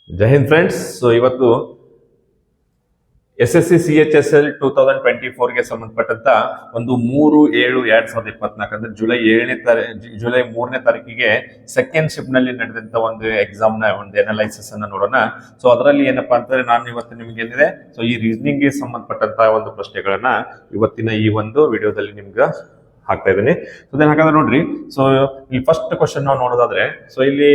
ಜೈ Hind friends. So ಇವತ್ತು SSC CHSL 2024ಗೆ ಸಂಬಂಧಪಟ್ಟಂತ ಒಂದು 3/7/2024 ಅಂದ್ರೆ ಜುಲೈ 3ನೇ ತಾರೀಕಿಗೆ ಸೆಕೆಂಡ್ ಶಿಫ್ಟ್ ನಲ್ಲಿ ನಡೆದಂತ ಒಂದು ಎಕ್ಸಾಮ್ ನ ಒಂದು ಅನಾಲೈಸಿಸ್ ಅನ್ನ ನೋಡೋಣ. ಸೊ ಅದರಲ್ಲಿ ಏನಪ್ಪಾ ಅಂತಂದ್ರೆ ನಾನು ಇವತ್ತು ನಿಮ್ಗೆ ಏನಿದೆ ಸೊ ಈ ರೀಸನಿಂಗ್ ಗೆ ಸಂಬಂಧಪಟ್ಟಂತ ಒಂದು ಪ್ರಶ್ನೆಗಳನ್ನ ಇವತ್ತಿನ ಈ ಒಂದು ವಿಡಿಯೋದಲ್ಲಿ ನಿಮ್ಗೆ ಹಾಕ್ತಾ ಇದ್ದೀನಿ. ಸೊ ಹಾಗಾದ್ರೆ ನೋಡ್ರಿ, ಸೊ ಇಲ್ಲಿ ಫಸ್ಟ್ ಕ್ವಶನ್ ನಾವು ನೋಡೋದಾದ್ರೆ ಸೊ ಇಲ್ಲಿ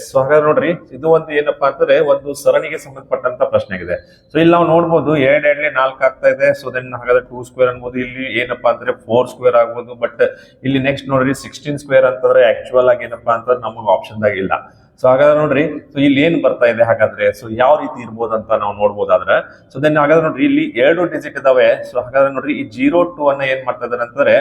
ಸೊ ಹಾಗಾದ್ರೆ ನೋಡ್ರಿ, ಇದು ಒಂದು ಏನಪ್ಪಾ ಅಂತಂದ್ರೆ ಒಂದು ಸರಣಿಗೆ ಸಂಬಂಧಪಟ್ಟಂತ ಪ್ರಶ್ನೆ ಆಗಿದೆ. ಸೊ ಇಲ್ಲಿ ನಾವು ನೋಡ್ಬೋದು 2/4 ಆಗ್ತಾ ಇದೆ. ಸೊ ಹಾಗಾದ್ರೆ 2 ಸ್ಕ್ವೇರ್ ಅನ್ಬೋದು. ಇಲ್ಲಿ ಏನಪ್ಪಾ ಅಂದ್ರೆ 4 ಸ್ಕ್ವೇರ್ ಆಗ್ಬೋದು. ಬಟ್ ಇಲ್ಲಿ ನೆಕ್ಸ್ಟ್ ನೋಡ್ರಿ 16 ಸ್ಕ್ವೇರ್ ಅಂತಂದ್ರೆ ಆಕ್ಚುಯಲ್ ಆಗಿ ಏನಪ್ಪಾ ಅಂತಂದ್ರೆ ನಮಗೆ ಆಪ್ಷನ್ ದಾಗ ಇಲ್ಲ. ಸೊ ಹಾಗಾದ್ರೆ ನೋಡ್ರಿ, ಸೊ ಇಲ್ಲಿ ಏನ್ ಬರ್ತಾ ಇದೆ ಹಾಗಾದ್ರೆ ಸೊ ಯಾವ ರೀತಿ ಇರ್ಬೋದು ಅಂತ ನಾವು ನೋಡ್ಬೋದಾದ್ರೆ ಸೊ ಹಾಗಾದ್ರೆ ನೋಡ್ರಿ ಇಲ್ಲಿ 2 ಡಿಜಿಟ್ ಇದಾವೆ. ಸೊ ಹಾಗಾದ್ರೆ ನೋಡ್ರಿ ಈ 0-2 ಅನ್ನ ಏನ್ ಮಾಡ್ತಾ ಇದಾರೆ ಅಂತಂದ್ರೆ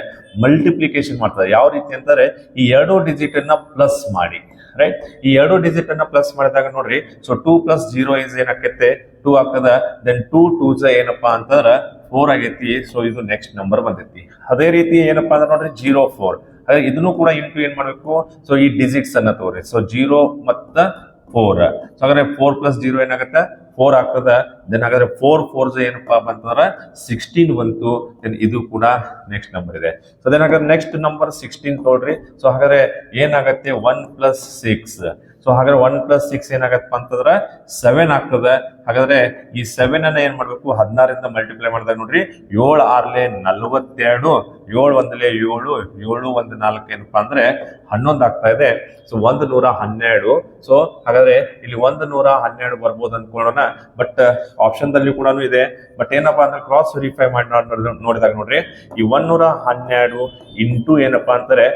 ಮಲ್ಟಿಪ್ಲಿಕೇಶನ್ ಮಾಡ್ತಾರೆ. ಯಾವ ರೀತಿ ಅಂತಾರೆ, ಈ 2 ಡಿಜಿಟ್ ಅನ್ನ ಪ್ಲಸ್ ಮಾಡಿ, ರೈಟ್. ಈ 2 ಡಿಜಿಟ್ ಅನ್ನ ಪ್ಲಸ್ ಮಾಡಿದಾಗ ನೋಡ್ರಿ, ಸೊ 2 + 0 ಇಸ್ ಏನಾಕತ್ತೆ 2 ಆಗ್ತದ. ದೆನ್ 2 2s ಏನಪ್ಪಾ ಅಂತಂದ್ರ 4 ಆಗೈತಿ. ಸೊ ಇದು ನೆಕ್ಸ್ಟ್ ನಂಬರ್ ಬಂದೈತಿ. ಅದೇ ರೀತಿ ಏನಪ್ಪಾ ಅಂದ್ರೆ ನೋಡ್ರಿ 0-4 ಇದನ್ನು ಕೂಡ ಇಂಟು ಏನ್ ಮಾಡ್ಬೇಕು, ಸೊ ಈ ಡಿಜಿಟ್ಸ್ ಅನ್ನ ತೋರಿ. ಸೊ 0 ಮತ್ತ 4. ಸೊ ಹಾಗಾದ್ರೆ 4 + 0 ಏನಾಗತ್ತೆ 4 ಆಗ್ತದ. ದೆನ್ ಹಾಗಾದ್ರೆ 4 4s ಏನಪ್ಪಾ ಬಂತಂದ್ರ 16 ಬಂತು. ದೆನ್ ಇದು ಕೂಡ ನೆಕ್ಸ್ಟ್ ನಂಬರ್ ಇದೆ. ಸೊ ದೆನ್ ಹಾಗಾದ್ರೆ ನೆಕ್ಸ್ಟ್ ನಂಬರ್ 16 ತಗೊಳ್ರಿ. ಸೊ ಹಾಗಾದ್ರೆ ಏನಾಗತ್ತೆ 1 + 6. ಸೊ ಹಾಗಾದ್ರೆ 1 + 6 ಏನಾಗತ್ತಪ್ಪ ಅಂತಂದ್ರೆ 7 ಆಗ್ತದೆ. ಹಾಗಾದ್ರೆ ಈ 7 ಅನ್ನ ಏನ್ ಮಾಡ್ಬೇಕು 16ರಿಂದ ಮಲ್ಟಿಪ್ಲೈ ಮಾಡಿದಾಗ ನೋಡ್ರಿ 7 6 42, 7 1 7, 7 1 4 ಏನಪ್ಪಾ ಅಂದ್ರೆ 11 ಆಗ್ತಾ ಇದೆ. ಸೊ 112. ಸೊ ಹಾಗಾದ್ರೆ ಇಲ್ಲಿ 112 ಬರ್ಬೋದು ಅನ್ಕೊಳ್ಳೋಣ. ಬಟ್ ಆಪ್ಷನ್ ದಲ್ಲಿ ಕೂಡ ಇದೆ. ಬಟ್ ಏನಪ್ಪಾ ಅಂದ್ರೆ ಕ್ರಾಸ್ ವೆರಿಫೈ ಮಾಡಿ ನೋಡಿದಾಗ ನೋಡ್ರಿ, ಈ 112 ಇಂಟು ಏನಪ್ಪಾ ಅಂತಾರೆ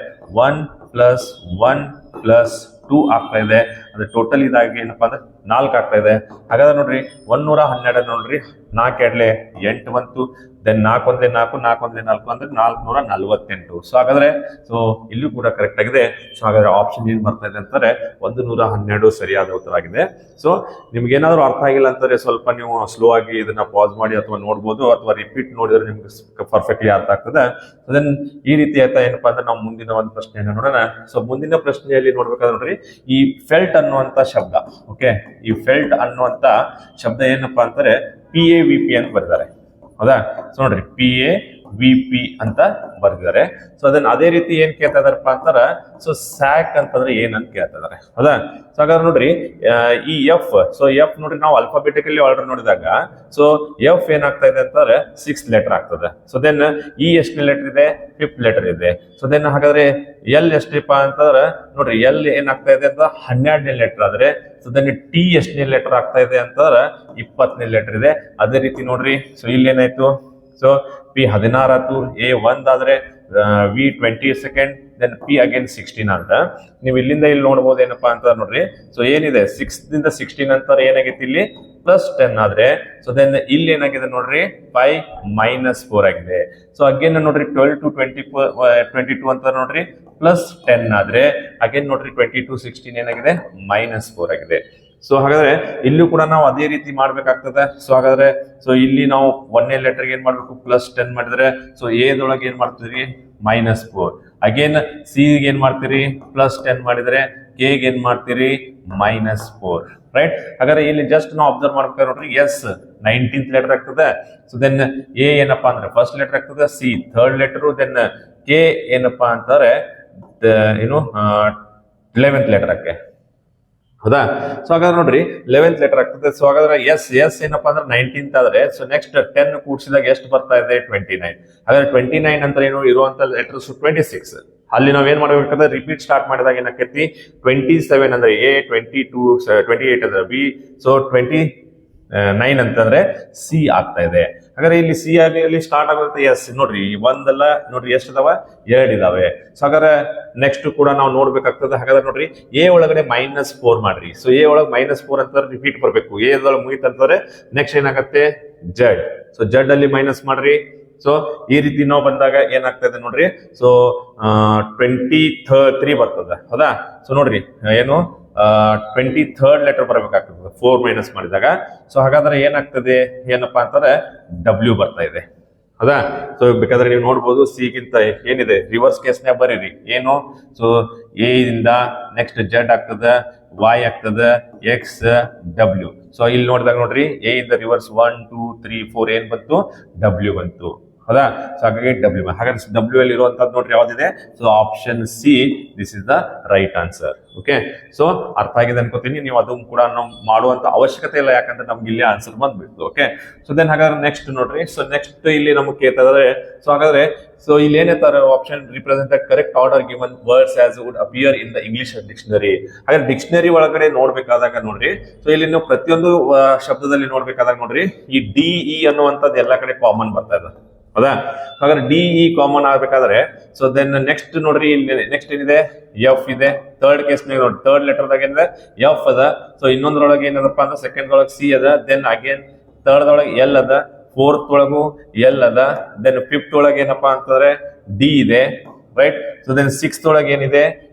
1 + 1 + 2 ಆಗ್ತಾ ಇದೆ. ಅಂದ್ರೆ ಟೋಟಲ್ ಇದಾಗಿ ಏನಪ್ಪಾ ಅಂದ್ರೆ 4 ಆಗ್ತಾ ಇದೆ. ಹಾಗಾದ್ರೆ ನೋಡ್ರಿ 112 ನೋಡ್ರಿ 4 8 ಬಂತು. ದೆನ್ 4 1 4, 4 1 4 ಅಂದ್ರೆ 448. ಸೊ ಹಾಗಾದ್ರೆ ಸೊ ಇಲ್ಲೂ ಕೂಡ ಕರೆಕ್ಟ್ ಆಗಿದೆ. ಸೊ ಹಾಗಾದ್ರೆ ಆಪ್ಷನ್ ಏನ್ ಬರ್ತಾ ಇದೆ ಅಂತಾರೆ 112 ಸರಿಯಾದ ಉತ್ತರ ಆಗಿದೆ. ಸೊ ನಿಮ್ಗೆ ಏನಾದ್ರು ಅರ್ಥ ಆಗಿಲ್ಲ ಅಂತಾರೆ ಸ್ವಲ್ಪ ನೀವು ಸ್ಲೋ ಆಗಿ ಇದನ್ನ ಪಾಸ್ ಮಾಡಿ ಅಥವಾ ನೋಡ್ಬೋದು, ಅಥವಾ ರಿಪೀಟ್ ನೋಡಿದ್ರೆ ನಿಮ್ಗೆ ಪರ್ಫೆಕ್ಟ್ಲಿ ಅರ್ಥ ಆಗ್ತದೆ. ದೆನ್ ಈ ರೀತಿ ಆಯ್ತಾ ಏನಪ್ಪಾ ಅಂದ್ರೆ ನಾವು ಮುಂದಿನ ಒಂದು ಪ್ರಶ್ನೆಯನ್ನ ನೋಡೋಣ. ಸೊ ಮುಂದಿನ ಪ್ರಶ್ನೆಯಲ್ಲಿ ನೋಡ್ಬೇಕಾದ್ರೆ ನೋಡ್ರಿ, ಈ ಫೆಲ್ಟ್ ಅನ್ನುವಂತ ಶಬ್ದ, ಓಕೆ, ಈ ಫೆಲ್ಟ್ ಅನ್ನುವಂತ ಶಬ್ದ ಏನಪ್ಪಾ ಅಂತಾರೆ PAVP ಅಂತ ಬರೆದಿದ್ದಾರೆ, ಹೌದಾ. ಸೊ ನೋಡ್ರಿ PAVP ಅಂತ ಬರ್ದಿದ್ದಾರೆ. ಸೊ ಅದನ್ನ ಅದೇ ರೀತಿ ಏನ್ ಕೇಳ್ತಾ ಇದಾರಪ್ಪ ಅಂತಾರ, ಸೊ ಸ್ಯಾಕ್ ಅಂತಂದ್ರೆ ಏನಂತ ಕೇಳ್ತಾ ಇದಾರೆ, ಹೌದಾ. ಸೊ ಹಾಗಾದ್ರೆ ನೋಡ್ರಿ ಈ ಸೊ ಎಫ್ ನೋಡ್ರಿ ನಾವು ಅಲ್ಫಾಬೆಟಿಕಲಿ ಆರ್ಡರ್ ನೋಡಿದಾಗ ಸೊ ಎಫ್ ಏನಾಗ್ತಾ ಇದೆ ಅಂತಂದ್ರೆ 6th ಲೆಟರ್ ಆಗ್ತದೆ. ಸೊ ದೆನ್ ಇ ಎಷ್ಟನೇ ಲೆಟರ್ ಇದೆ 5th ಲೆಟರ್ ಇದೆ. ಸೊ ದೆನ್ ಹಾಗಾದ್ರೆ ಎಲ್ ಎಷ್ಟಪ್ಪ ಅಂತಂದ್ರೆ ನೋಡ್ರಿ ಎಲ್ ಏನಾಗ್ತಾ ಇದೆ ಅಂತ 12ನೇ ಲೆಟರ್ ಆದ್ರೆ. ಸೊ ದೆನ್ ಟಿ ಎಷ್ಟನೇ ಲೆಟರ್ ಆಗ್ತಾ ಇದೆ ಅಂತಂದ್ರೆ 20ನೇ ಲೆಟರ್ ಇದೆ. ಅದೇ ರೀತಿ ನೋಡ್ರಿ, ಸೊ ಇಲ್ಲಿ ಏನಾಯ್ತು, ಸೊ P 16 ಆಯ್ತು, A 1 ಆದ್ರೆ V 22, ದೆನ್ P ಅಗೇನ್ 16 ಅಂತ ನೀವು ಇಲ್ಲಿಂದ ಇಲ್ಲಿ ನೋಡ್ಬೋದು. ಏನಪ್ಪಾ ಅಂತ ನೋಡ್ರಿ, ಸೊ ಏನಿದೆ 6 ದಿಂದ 16 ಅಂತಾರೆ ಏನಾಗೈತಿ ಇಲ್ಲಿ +10 ಆದ್ರೆ. ಸೊ ದೆನ್ ಇಲ್ಲಿ ಏನಾಗಿದೆ ನೋಡ್ರಿ 5 - 4 ಆಗಿದೆ. ಸೊ ಅಗೇನ್ ನೋಡ್ರಿ 12 to 22 ಅಂತ ನೋಡ್ರಿ +10 ಆದ್ರೆ ಅಗೇನ್ ನೋಡ್ರಿ 22 16 ಏನಾಗಿದೆ -4 ಆಗಿದೆ. ಸೊ ಹಾಗಾದ್ರೆ ಇಲ್ಲೂ ಕೂಡ ನಾವು ಅದೇ ರೀತಿ ಮಾಡ್ಬೇಕಾಗ್ತದೆ. ಸೊ ಹಾಗಾದ್ರೆ ಸೊ ಇಲ್ಲಿ ನಾವು 1ನೇ ಲೆಟರ್ ಏನ್ ಮಾಡ್ಬೇಕು +10 ಮಾಡಿದ್ರೆ, ಸೊ ಎದೊಳಗೆ ಏನ್ ಮಾಡ್ತೀರಿ -4. ಅಗೇನ್ ಸಿ ಏನ್ ಮಾಡ್ತೀರಿ +10 ಮಾಡಿದ್ರೆ, ಕೆ ಏನ್ ಮಾಡ್ತೀರಿ -4, ರೈಟ್. ಹಾಗಾದ್ರೆ ಇಲ್ಲಿ ಜಸ್ಟ್ ನಾವು ಅಬ್ಸರ್ವ್ ಮಾಡ್ಬೇಕಾದ್ರೆ ನೋಡ್ರಿ ಎಸ್ 19th ಲೆಟರ್ ಆಗ್ತದೆ. ಸೊ ದೆನ್ ಎ ಏನಪ್ಪಾ ಅಂದ್ರೆ ಫಸ್ಟ್ ಲೆಟರ್ ಆಗ್ತದೆ, C 3rd letter, then K ಏನಪ್ಪಾ ಅಂತಾರೆ ಏನು 11th ಲೆಟರ್ ಆಕೆ, ಹೌದಾ. ಸೊ ಹಾಗಾದ್ರೆ ನೋಡ್ರಿ 11th ಲೆಟರ್ ಆಗ್ತದೆ. ಸೊ ಹಾಗಾದ್ರೆ ಎಸ್ ಏನಪ್ಪಾ ಅಂದ್ರೆ 19th ಆದ್ರೆ ಸೊ ನೆಕ್ಸ್ಟ್ 10 ಕೂಡಿಸಿದಾಗ ಎಷ್ಟು ಬರ್ತಾ ಇದೆ 29. ಹಾಗಾದ್ರೆ 29 ಅಂತ ಏನು ಇರುವಂತ ಲೆಟರ್ಸ್ 26. ಅಲ್ಲಿ ನಾವ್ ಏನ್ ಮಾಡ್ಬೇಕಂದ್ರೆ ರಿಪೀಟ್ ಸ್ಟಾರ್ಟ್ ಮಾಡಿದಾಗ ಏನಾಕೈತಿ 27 ಅಂದ್ರೆ ಎ, 22 28 ಅಂದ್ರೆ ಬಿ, ಸೊ 29 ಅಂತಂದ್ರೆ ಸಿ ಆಗ್ತಾ ಇದೆ. ಹಾಗಾದ್ರೆ ಇಲ್ಲಿ ಸಿ ಅಲ್ಲಿ ಸ್ಟಾರ್ಟ್ ಆಗುತ್ತೆ ಎಸ್. ನೋಡ್ರಿ ಒಂದಲ್ಲ ನೋಡ್ರಿ ಎಷ್ಟು ಇದಾವ 2 ಇದಾವೆ. ಸೊ ಹಾಗಾದ್ರೆ ನೆಕ್ಸ್ಟ್ ಕೂಡ ನಾವು ನೋಡ್ಬೇಕಾಗ್ತದೆ. ಹಾಗಾದ್ರೆ ನೋಡ್ರಿ ಎ ಒಳಗಡೆ -4 ಮಾಡ್ರಿ. ಸೊ ಎ ಒಳಗೆ -4 ಅಂತ ರಿಪೀಟ್ ಬರ್ಬೇಕು. ಎ ಒಳಗೆ ಮುಗಿತ್ ಅಂತಂದ್ರೆ ನೆಕ್ಸ್ಟ್ ಏನಾಗತ್ತೆ ಜೆಡ್. ಸೊ ಜೆಡ್ ಅಲ್ಲಿ ಮೈನಸ್ ಮಾಡ್ರಿ. ಸೊ ಈ ರೀತಿ ನಾವು ಬಂದಾಗ ಏನಾಗ್ತಾ ಇದೆ ನೋಡ್ರಿ, ಸೊ 23 ಬರ್ತದೆ, ಹೌದಾ. ಸೊ ನೋಡ್ರಿ ಏನು 23rd ಲೆಟರ್ ಬರಬೇಕಾಗ್ತದೆ 4 ಮೈನಸ್ ಮಾಡಿದಾಗ. ಸೊ ಹಾಗಾದ್ರೆ ಏನಾಗ್ತದೆ ಏನಪ್ಪಾ ಅಂತಾರೆ ಡಬ್ಲ್ಯೂ ಬರ್ತಾ ಇದೆ, ಹೌದಾ. ಸೊ ಬೇಕಾದ್ರೆ ನೀವು ನೋಡ್ಬೋದು ಸಿ ಗಿಂತ ಏನಿದೆ ರಿವರ್ಸ್ ಕೇಸ್ನ್ಯಾಗ ಬರೀರಿ ಏನು. ಸೊ ಎ ಇಂದ ನೆಕ್ಸ್ಟ್ ಜೆಡ್ ಆಗ್ತದೆ, y ಆಗ್ತದ x w. ಸೊ ಇಲ್ಲಿ ನೋಡಿದಾಗ ನೋಡ್ರಿ a ಇಂದ ರಿವರ್ಸ್ 1 2 3 4 ಏನ್ ಬಂತು w ಬಂತು ಹೌದಾ. ಸೊ ಹಾಗಾಗಿ ಡಬ್ಲ್ಯೂ ಹಾಗಾದ್ರೆ ಡಬ್ಲ್ಯೂ ಅಲ್ಲಿ ಇರುವಂತದ್ದು ನೋಡ್ರಿ ಯಾವ್ದಿದೆ. So option C this is the right answer. Okay, so ಅರ್ಥ ಆಗಿದೆ ಅನ್ಕೋತೀನಿ. ನೀವು ಅದನ್ನು ಕೂಡ ನಾವು ಮಾಡುವಂತ ಅವಶ್ಯಕತೆ ಇಲ್ಲ, ಯಾಕಂದ್ರೆ ನಮ್ಗೆ ಇಲ್ಲಿ ಆನ್ಸರ್ ಬಂದ್ಬಿಡ್ತು. ಓಕೆ, ಸೊ ದೆನ್ ಹಾಗಾದ್ರೆ ನೆಕ್ಸ್ಟ್ ನೋಡ್ರಿ. ಸೊ ನೆಕ್ಸ್ಟ್ ಇಲ್ಲಿ ನಮಗೆ ಕೇಳ್ತಾರೆ. ಸೊ ಹಾಗಾದ್ರೆ ಸೊ ಇಲ್ಲಿ ಏನೇತಾರೆ option represent the correct order given words as would appear in the English dictionary. ಹಾಗಾದ್ರೆ ಡಿಕ್ಷನರಿ ಒಳಗಡೆ ನೋಡ್ಬೇಕಾದಾಗ ನೋಡ್ರಿ, ಸೊ ಇಲ್ಲಿ ನೀವು ಪ್ರತಿಯೊಂದು ಶಬ್ದದಲ್ಲಿ ನೋಡ್ಬೇಕಾದಾಗ ನೋಡ್ರಿ ಈ ಡಿ ಇ ಅನ್ನುವಂಥದ್ದು ಎಲ್ಲಾ ಕಡೆ ಕಾಮನ್ ಬರ್ತಾ ಇದೆ ಹೌದಾ. ಹಾಗಾದ್ರೆ ಡಿ ಇ ಕಾಮನ್ ಆಗ್ಬೇಕಾದ್ರೆ ಸೊ ದೆನ್ ನೆಕ್ಸ್ಟ್ ನೋಡ್ರಿ ಇಲ್ಲಿ ನೆಕ್ಸ್ಟ್ ಏನಿದೆ ಎಫ್ ಇದೆ. ಥರ್ಡ್ ಕೇಸ್ ನೋಡಿ ಥರ್ಡ್ ಲೆಟರ್ದಾಗ ಏನಿದೆ ಎಫ್ ಅದ. ಸೊ ಇನ್ನೊಂದ್ರೊಳಗೆ ಏನದಪ್ಪ ಅಂದ್ರೆ ಸೆಕೆಂಡ್ ಒಳಗೆ ಸಿ ಅದ. ದೆನ್ ಅಗೇನ್ ಥರ್ಡ್ ಒಳಗೆ ಎಲ್ ಅದ. ಫೋರ್ತ್ ಒಳಗು ಎಲ್ ಅದ. ದೆನ್ ಫಿಫ್ತ್ ಒಳಗೆ ಏನಪ್ಪಾ ಅಂತಂದ್ರೆ ಡಿ ಇದೆ ರೈಟ್. ಸೊ ದೆನ್ ಸಿಕ್ಸ್ತ್ ಒಳಗೆ ಏನಿದೆ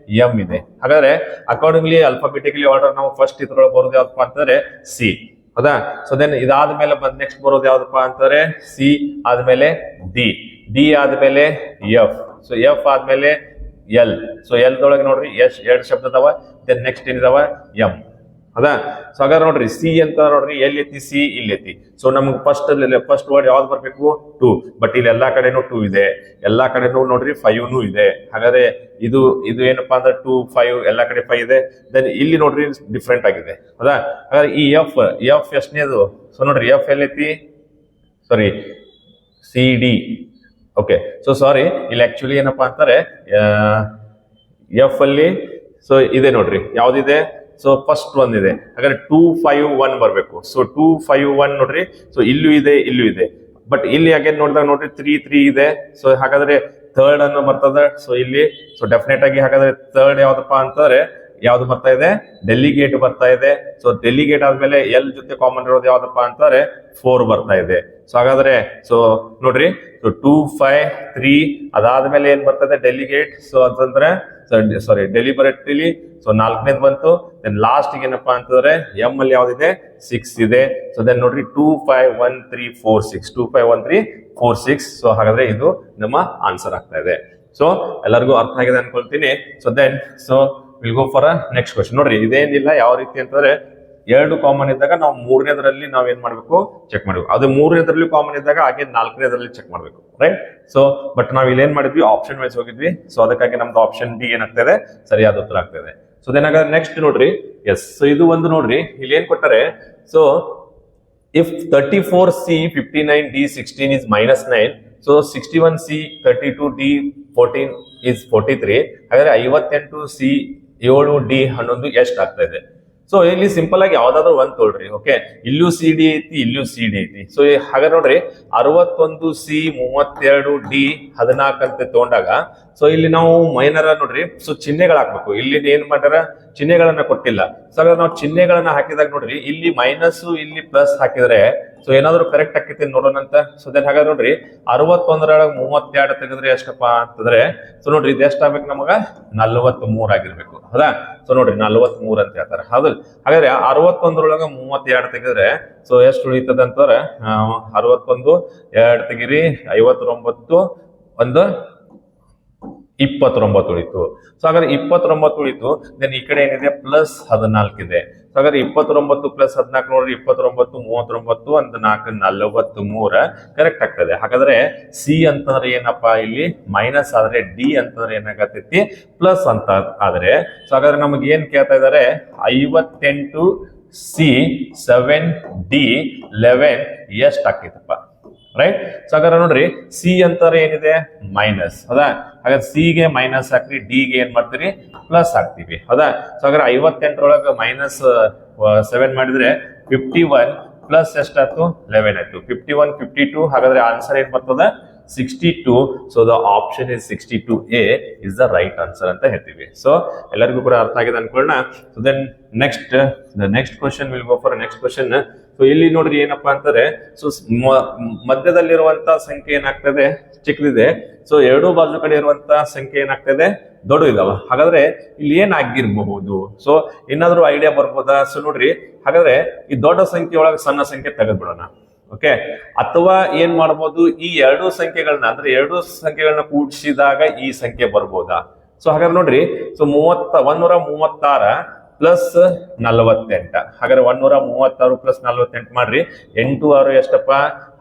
ಎಂ ಇದೆ. ಹಾಗಾದ್ರೆ ಅಕಾರ್ಡಿಂಗ್ಲಿ ಅಲ್ಫಾಬೆಟಿಕಲಿ ಆರ್ಡರ್ ನಾವು ಫಸ್ಟ್ ಇದ್ರೊಳಗೆ ಬರೋದು ಯಾವ್ದಪ್ಪ ಅಂತಂದ್ರೆ ಸಿ ಹೌದಾ. ಸೊ ದೆನ್ ಇದಾದ್ಮೇಲೆ ನೆಕ್ಸ್ಟ್ ಬರೋದು ಯಾವ್ದಪ್ಪ ಅಂತಂದ್ರೆ ಸಿ ಆದ್ಮೇಲೆ ಡಿ, ಡಿ ಆದ್ಮೇಲೆ ಎಫ್, ಸೊ ಎಫ್ ಆದ್ಮೇಲೆ ಎಲ್. ಸೊ ಎಲ್ ದೊಳಗೆ ನೋಡ್ರಿ ಎರಡು ಶಬ್ದ ಅದಾವ. ದೆನ್ ನೆಕ್ಸ್ಟ್ ಏನಿದಾವ ಎಂ ಹೌದಾ. ಸೊ ಹಾಗಾದ್ರೆ ನೋಡ್ರಿ ಸಿ ಅಂತ ನೋಡ್ರಿ ಎಲ್ಲಿ ಐತಿ ಸಿ ಇಲ್ಲಿ ಐತಿ. ಸೊ ನಮ್ಗೆ ಫಸ್ಟ್ ವರ್ಡ್ ಯಾವ್ದು ಬರ್ಬೇಕು ಟೂ. ಬಟ್ ಇಲ್ಲಿ ಎಲ್ಲಾ ಕಡೆನೂ ಟೂ ಇದೆ, ಎಲ್ಲಾ ಕಡೆನೂ ನೋಡ್ರಿ 5 ಇದೆ. ಹಾಗಾದ್ರೆ ಇದು ಏನಪ್ಪಾ ಅಂದ್ರೆ 2 5 ಎಲ್ಲಾ ಕಡೆ 5 ಇದೆ. ದೆನ್ ಇಲ್ಲಿ ನೋಡ್ರಿ ಡಿಫ್ರೆಂಟ್ ಆಗಿದೆ ಹೌದಾ. ಹಾಗಾದ್ರೆ ಈ ಎಫ್ ಎಷ್ಟನೇದು. ಸೊ ನೋಡ್ರಿ ಎಫ್ ಎಲ್ಲೈತಿ sorry C D. Okay, so sorry ಇಲ್ಲಿ ಆಕ್ಚುಲಿ ಏನಪ್ಪಾ ಅಂತಾರೆ ಎಫ್ ಅಲ್ಲಿ ಸೊ ಇದೆ ನೋಡ್ರಿ ಯಾವ್ದಿದೆ. ಸೊ ಫಸ್ಟ್ ಒನ್ ಇದೆ. ಹಾಗಾದ್ರೆ 2 5 1 ಬರ್ಬೇಕು. ಸೊ 2 5 1 ನೋಡ್ರಿ. ಸೊ ಇಲ್ಲೂ ಇದೆ ಇಲ್ಲೂ ಇದೆ. ಬಟ್ ಇಲ್ಲಿ ಅಗೇನ್ ನೋಡಿದಾಗ ನೋಡ್ರಿ 3 3 ಇದೆ. ಸೊ ಹಾಗಾದ್ರೆ ಥರ್ಡ್ ಅನ್ನು ಬರ್ತದೆ. ಸೊ ಇಲ್ಲಿ ಸೊ ಡೆಫಿನೆಟ್ ಆಗಿ ಹಾಗಾದ್ರೆ ಥರ್ಡ್ ಯಾವ್ದಪ್ಪ ಅಂತಂದ್ರೆ ಯಾವ್ದು ಬರ್ತಾ ಇದೆ ಡೆಲಿಗೇಟ್ ಬರ್ತಾ ಇದೆ. ಸೊ ಡೆಲಿಗೇಟ್ ಆದ್ಮೇಲೆ ಎಲ್ ಜೊತೆ ಕಾಮನ್ ಇರೋದು ಯಾವ್ದಪ್ಪ ಅಂತಂದ್ರೆ 4 ಬರ್ತಾ ಇದೆ. ಸೊ ಹಾಗಾದ್ರೆ ಸೊ ನೋಡ್ರಿ ಸೊ 2 5 3 ಅದಾದ್ಮೇಲೆ ಏನ್ ಬರ್ತದೆ ಡೆಲಿಗೇಟ್. ಸೊ ಅಂತಂದ್ರೆ ಸಾರಿ ಡೆಲಿಬರೇಟ್ಲಿ ಸೊ 4ನೇದು ಬಂತು. ದೆನ್ ಲಾಸ್ಟ್ ಏನಪ್ಪಾ ಅಂತಂದ್ರೆ ಎಂ ಅಲ್ಲಿ ಯಾವ್ದಿದೆ 6 ಇದೆ. ಸೊ ದೆನ್ ನೋಡ್ರಿ 2 5 1 3 4 6 2 5 1 3 4 6. ಸೊ ಹಾಗಾದ್ರೆ ಇದು ನಮ್ಮ ಆನ್ಸರ್ ಆಗ್ತಾ ಇದೆ. ಸೊ ಎಲ್ಲರಿಗೂ ಅರ್ಥ ಆಗಿದೆ ಅನ್ಕೊಳ್ತೀನಿ. So then so will go for next question. ನೋಡ್ರಿ ಇದೇನಿಲ್ಲ ಯಾವ ರೀತಿ ಅಂತಂದ್ರೆ ಎರಡು ಕಾಮನ್ ಇದ್ದಾಗ ನಾವು ಮೂರನೇದ್ರಲ್ಲಿ ನಾವ್ ಏನ್ ಮಾಡ್ಬೇಕು ಚೆಕ್ ಮಾಡ್ಬೇಕು. ಅದು ಮೂರನೇದ್ರಲ್ಲಿ ಕಾಮನ್ ಇದ್ದಾಗ ಹಾಗೆ 4ನೇದ್ರಲ್ಲಿ ಚೆಕ್ ಮಾಡ್ಬೇಕು ರೈಟ್. ಸೊ ಬಟ್ ನಾವ್ ಇಲ್ಲಿ ಏನ್ ಮಾಡಿದ್ವಿ ಆಪ್ಷನ್ ವೈಸ್ ಹೋಗಿದ್ವಿ. ಸೊ ಅದಕ್ಕಾಗಿ ನಮ್ದು ಆಪ್ಷನ್ ಡಿ ಏನಾಗ್ತದೆ ಸರಿಯಾದ ಉತ್ತರ ಆಗ್ತದೆ. ಸೊ ದೆನ್ ಹಾಗಾದ್ರೆ ನೆಕ್ಸ್ಟ್ ನೋಡ್ರಿ ಎಸ್. ಸೊ ಇದು ಒಂದು ನೋಡ್ರಿ ಇಲ್ಲಿ ಏನ್ ಕೊಟ್ಟಾರೆ. So if 34C 59D 16 is -9, so 61C 32D 14 is 43. ಹಾಗಾದ್ರೆ 58C 7D 11 ಎಷ್ಟು ಆಗ್ತಾ ಇದೆ. ಸೊ ಇಲ್ಲಿ ಸಿಂಪಲ್ ಆಗಿ ಯಾವ್ದಾದ್ರು ಒಂದ್ ತೊಳ್ರಿ. ಓಕೆ, ಇಲ್ಲೂ ಸಿ ಡಿ ಐತಿ ಇಲ್ಲೂ ಸಿ ಡಿ ಐತಿ. ಸೊ ಹಾಗಾದ್ರೆ ನೋಡ್ರಿ 61C 32D 14 ಅಂತ ತಗೊಂಡಾಗ ಸೊ ಇಲ್ಲಿ ನಾವು ಮೈನರ್ ನೋಡ್ರಿ ಸೊ ಚಿಹ್ನೆಗಳು ಹಾಕ್ಬೇಕು. ಇಲ್ಲಿ ಏನ್ ಮಾಡ್ಯಾರ ಚಿಹ್ನೆಗಳನ್ನ ಕೊಟ್ಟಿಲ್ಲ. ಸೊ ಹಾಗಾದ್ರೆ ನಾವು ಚಿಹ್ನೆಗಳನ್ನ ಹಾಕಿದಾಗ ನೋಡ್ರಿ ಇಲ್ಲಿ ಮೈನಸ್ ಇಲ್ಲಿ ಪ್ಲಸ್ ಹಾಕಿದ್ರೆ ಸೊ ಏನಾದ್ರು ಕರೆಕ್ಟ್ ಆಕೈತಿ ನೋಡೋಣ ಅಂತ. ಸೊ ದೆನ್ ಹಾಗಾದ್ರೆ ನೋಡ್ರಿ 61ರೊಳಗೆ 32 ತೆಗೆದ್ರೆ ಎಷ್ಟಪ್ಪ ಅಂತಂದ್ರೆ ಸೊ ನೋಡ್ರಿ ಇದು ಎಷ್ಟಾಗ್ಬೇಕು ನಮಗ 43 ಆಗಿರ್ಬೇಕು ಹೌದಾ. ಸೊ ನೋಡ್ರಿ 43 ಅಂತ ಹೇಳ್ತಾರೆ ಹೌದಲ್. ಹಾಗಾದ್ರೆ 61ರೊಳಗೆ 32 ತೆಗೆದ್ರೆ ಸೊ ಎಷ್ಟು ಉಳಿತದ ಅಂತಂದ್ರೆ 61 2 ತೆಗಿರಿ 59 1 29 ಉಳಿತು. ಸೊ ಹಾಗಾದ್ರೆ 29 ಉಳಿತು. ದೆನ್ ಈ ಕಡೆ ಏನಿದೆ ಪ್ಲಸ್ 14 ಇದೆ. ಸೊ ಹಾಗಾದ್ರೆ 29 ಪ್ಲಸ್ 14 ನೋಡ್ರಿ 29 39 1 4 43 ಕರೆಕ್ಟ್ ಆಗ್ತದೆ. ಹಾಗಾದ್ರೆ ಸಿ ಅಂತಂದ್ರೆ ಏನಪ್ಪಾ ಇಲ್ಲಿ ಮೈನಸ್ ಆದ್ರೆ ಡಿ ಅಂತಂದ್ರೆ ಏನಾಗತೈತಿ ಪ್ಲಸ್ ಅಂತ ಆದ್ರೆ. ಸೊ ಹಾಗಾದ್ರೆ ನಮಗೆ ಏನ್ ಕೇಳ್ತಾ ಇದಾರೆ 58C 7D 11 ಎಷ್ಟು ಆಗ್ತೈತಪ್ಪ ರೈಟ್. ಸೊ ಹಾಗಾದ್ರೆ ನೋಡ್ರಿ ಸಿ ಅಂತಾರೆ ಏನಿದೆ ಮೈನಸ್ ಹೌದಾ. ಹಾಗಾದ್ರೆ ಸಿ ಗೆ ಮೈನಸ್ ಹಾಕ್ರಿ, ಡಿ ಗೆ ಏನ್ ಮಾಡ್ತೀರಿ ಪ್ಲಸ್ ಹಾಕ್ತಿವಿ ಹೌದಾ. ಸೊ ಹಾಗಾದ್ರೆ 58ರೊಳಗೆ -7 ಮಾಡಿದ್ರೆ 51 ಪ್ಲಸ್ ಎಷ್ಟಾಯ್ತು 11 ಆಯ್ತು. 51 52 ಹಾಗಾದ್ರೆ ಆನ್ಸರ್ ಏನ್ ಬರ್ತದ 62. So the option is 62A is the right answer ಅಂತ ಹೇಳ್ತೀವಿ. ಸೊ ಎಲ್ಲರಿಗೂ ಕೂಡ ಅರ್ಥ ಆಗಿದೆ ಅನ್ಕೊಳ್ಳೋಣ. So then next question will go for next question. So ಇಲ್ಲಿ ನೋಡ್ರಿ ಏನಪ್ಪಾ ಅಂತಾರೆ ಸೊ ಮಧ್ಯದಲ್ಲಿರುವಂತ ಸಂಖ್ಯೆ ಏನಾಗ್ತದೆ ಚಿಕ್ಕದಿದೆ. ಸೊ ಎರಡೂ ಬಾಜು ಕಡೆ ಇರುವಂತ ಸಂಖ್ಯೆ ಏನಾಗ್ತದೆ ದೊಡ್ಡ ಇದಾವ. ಹಾಗಾದ್ರೆ ಇಲ್ಲಿ ಏನ್ ಆಗಿರ್ಬಹುದು. ಸೊ ಏನಾದ್ರು ಐಡಿಯಾ ಬರ್ಬೋದಾ. ಸೊ ನೋಡ್ರಿ ಹಾಗಾದ್ರೆ ಈ ದೊಡ್ಡ ಸಂಖ್ಯೆ ಒಳಗೆ ಸಣ್ಣ ಸಂಖ್ಯೆ ತೆಗೆದ್ಬಿಡೋಣ. ಓಕೆ, ಅಥವಾ ಏನ್ ಮಾಡ್ಬೋದು ಈ ಎರಡು ಸಂಖ್ಯೆಗಳನ್ನ ಕೂಡಿಸಿದಾಗ ಈ ಸಂಖ್ಯೆ ಬರ್ಬೋದಾ. ಸೊ ಹಾಗಾದ್ರೆ ನೋಡ್ರಿ ಸೊ 136 ಪ್ಲಸ್ 48. ಹಾಗಾದ್ರೆ 136 ಪ್ಲಸ್ 48 ಮಾಡ್ರಿ. 8 6 ಎಷ್ಟಪ್ಪ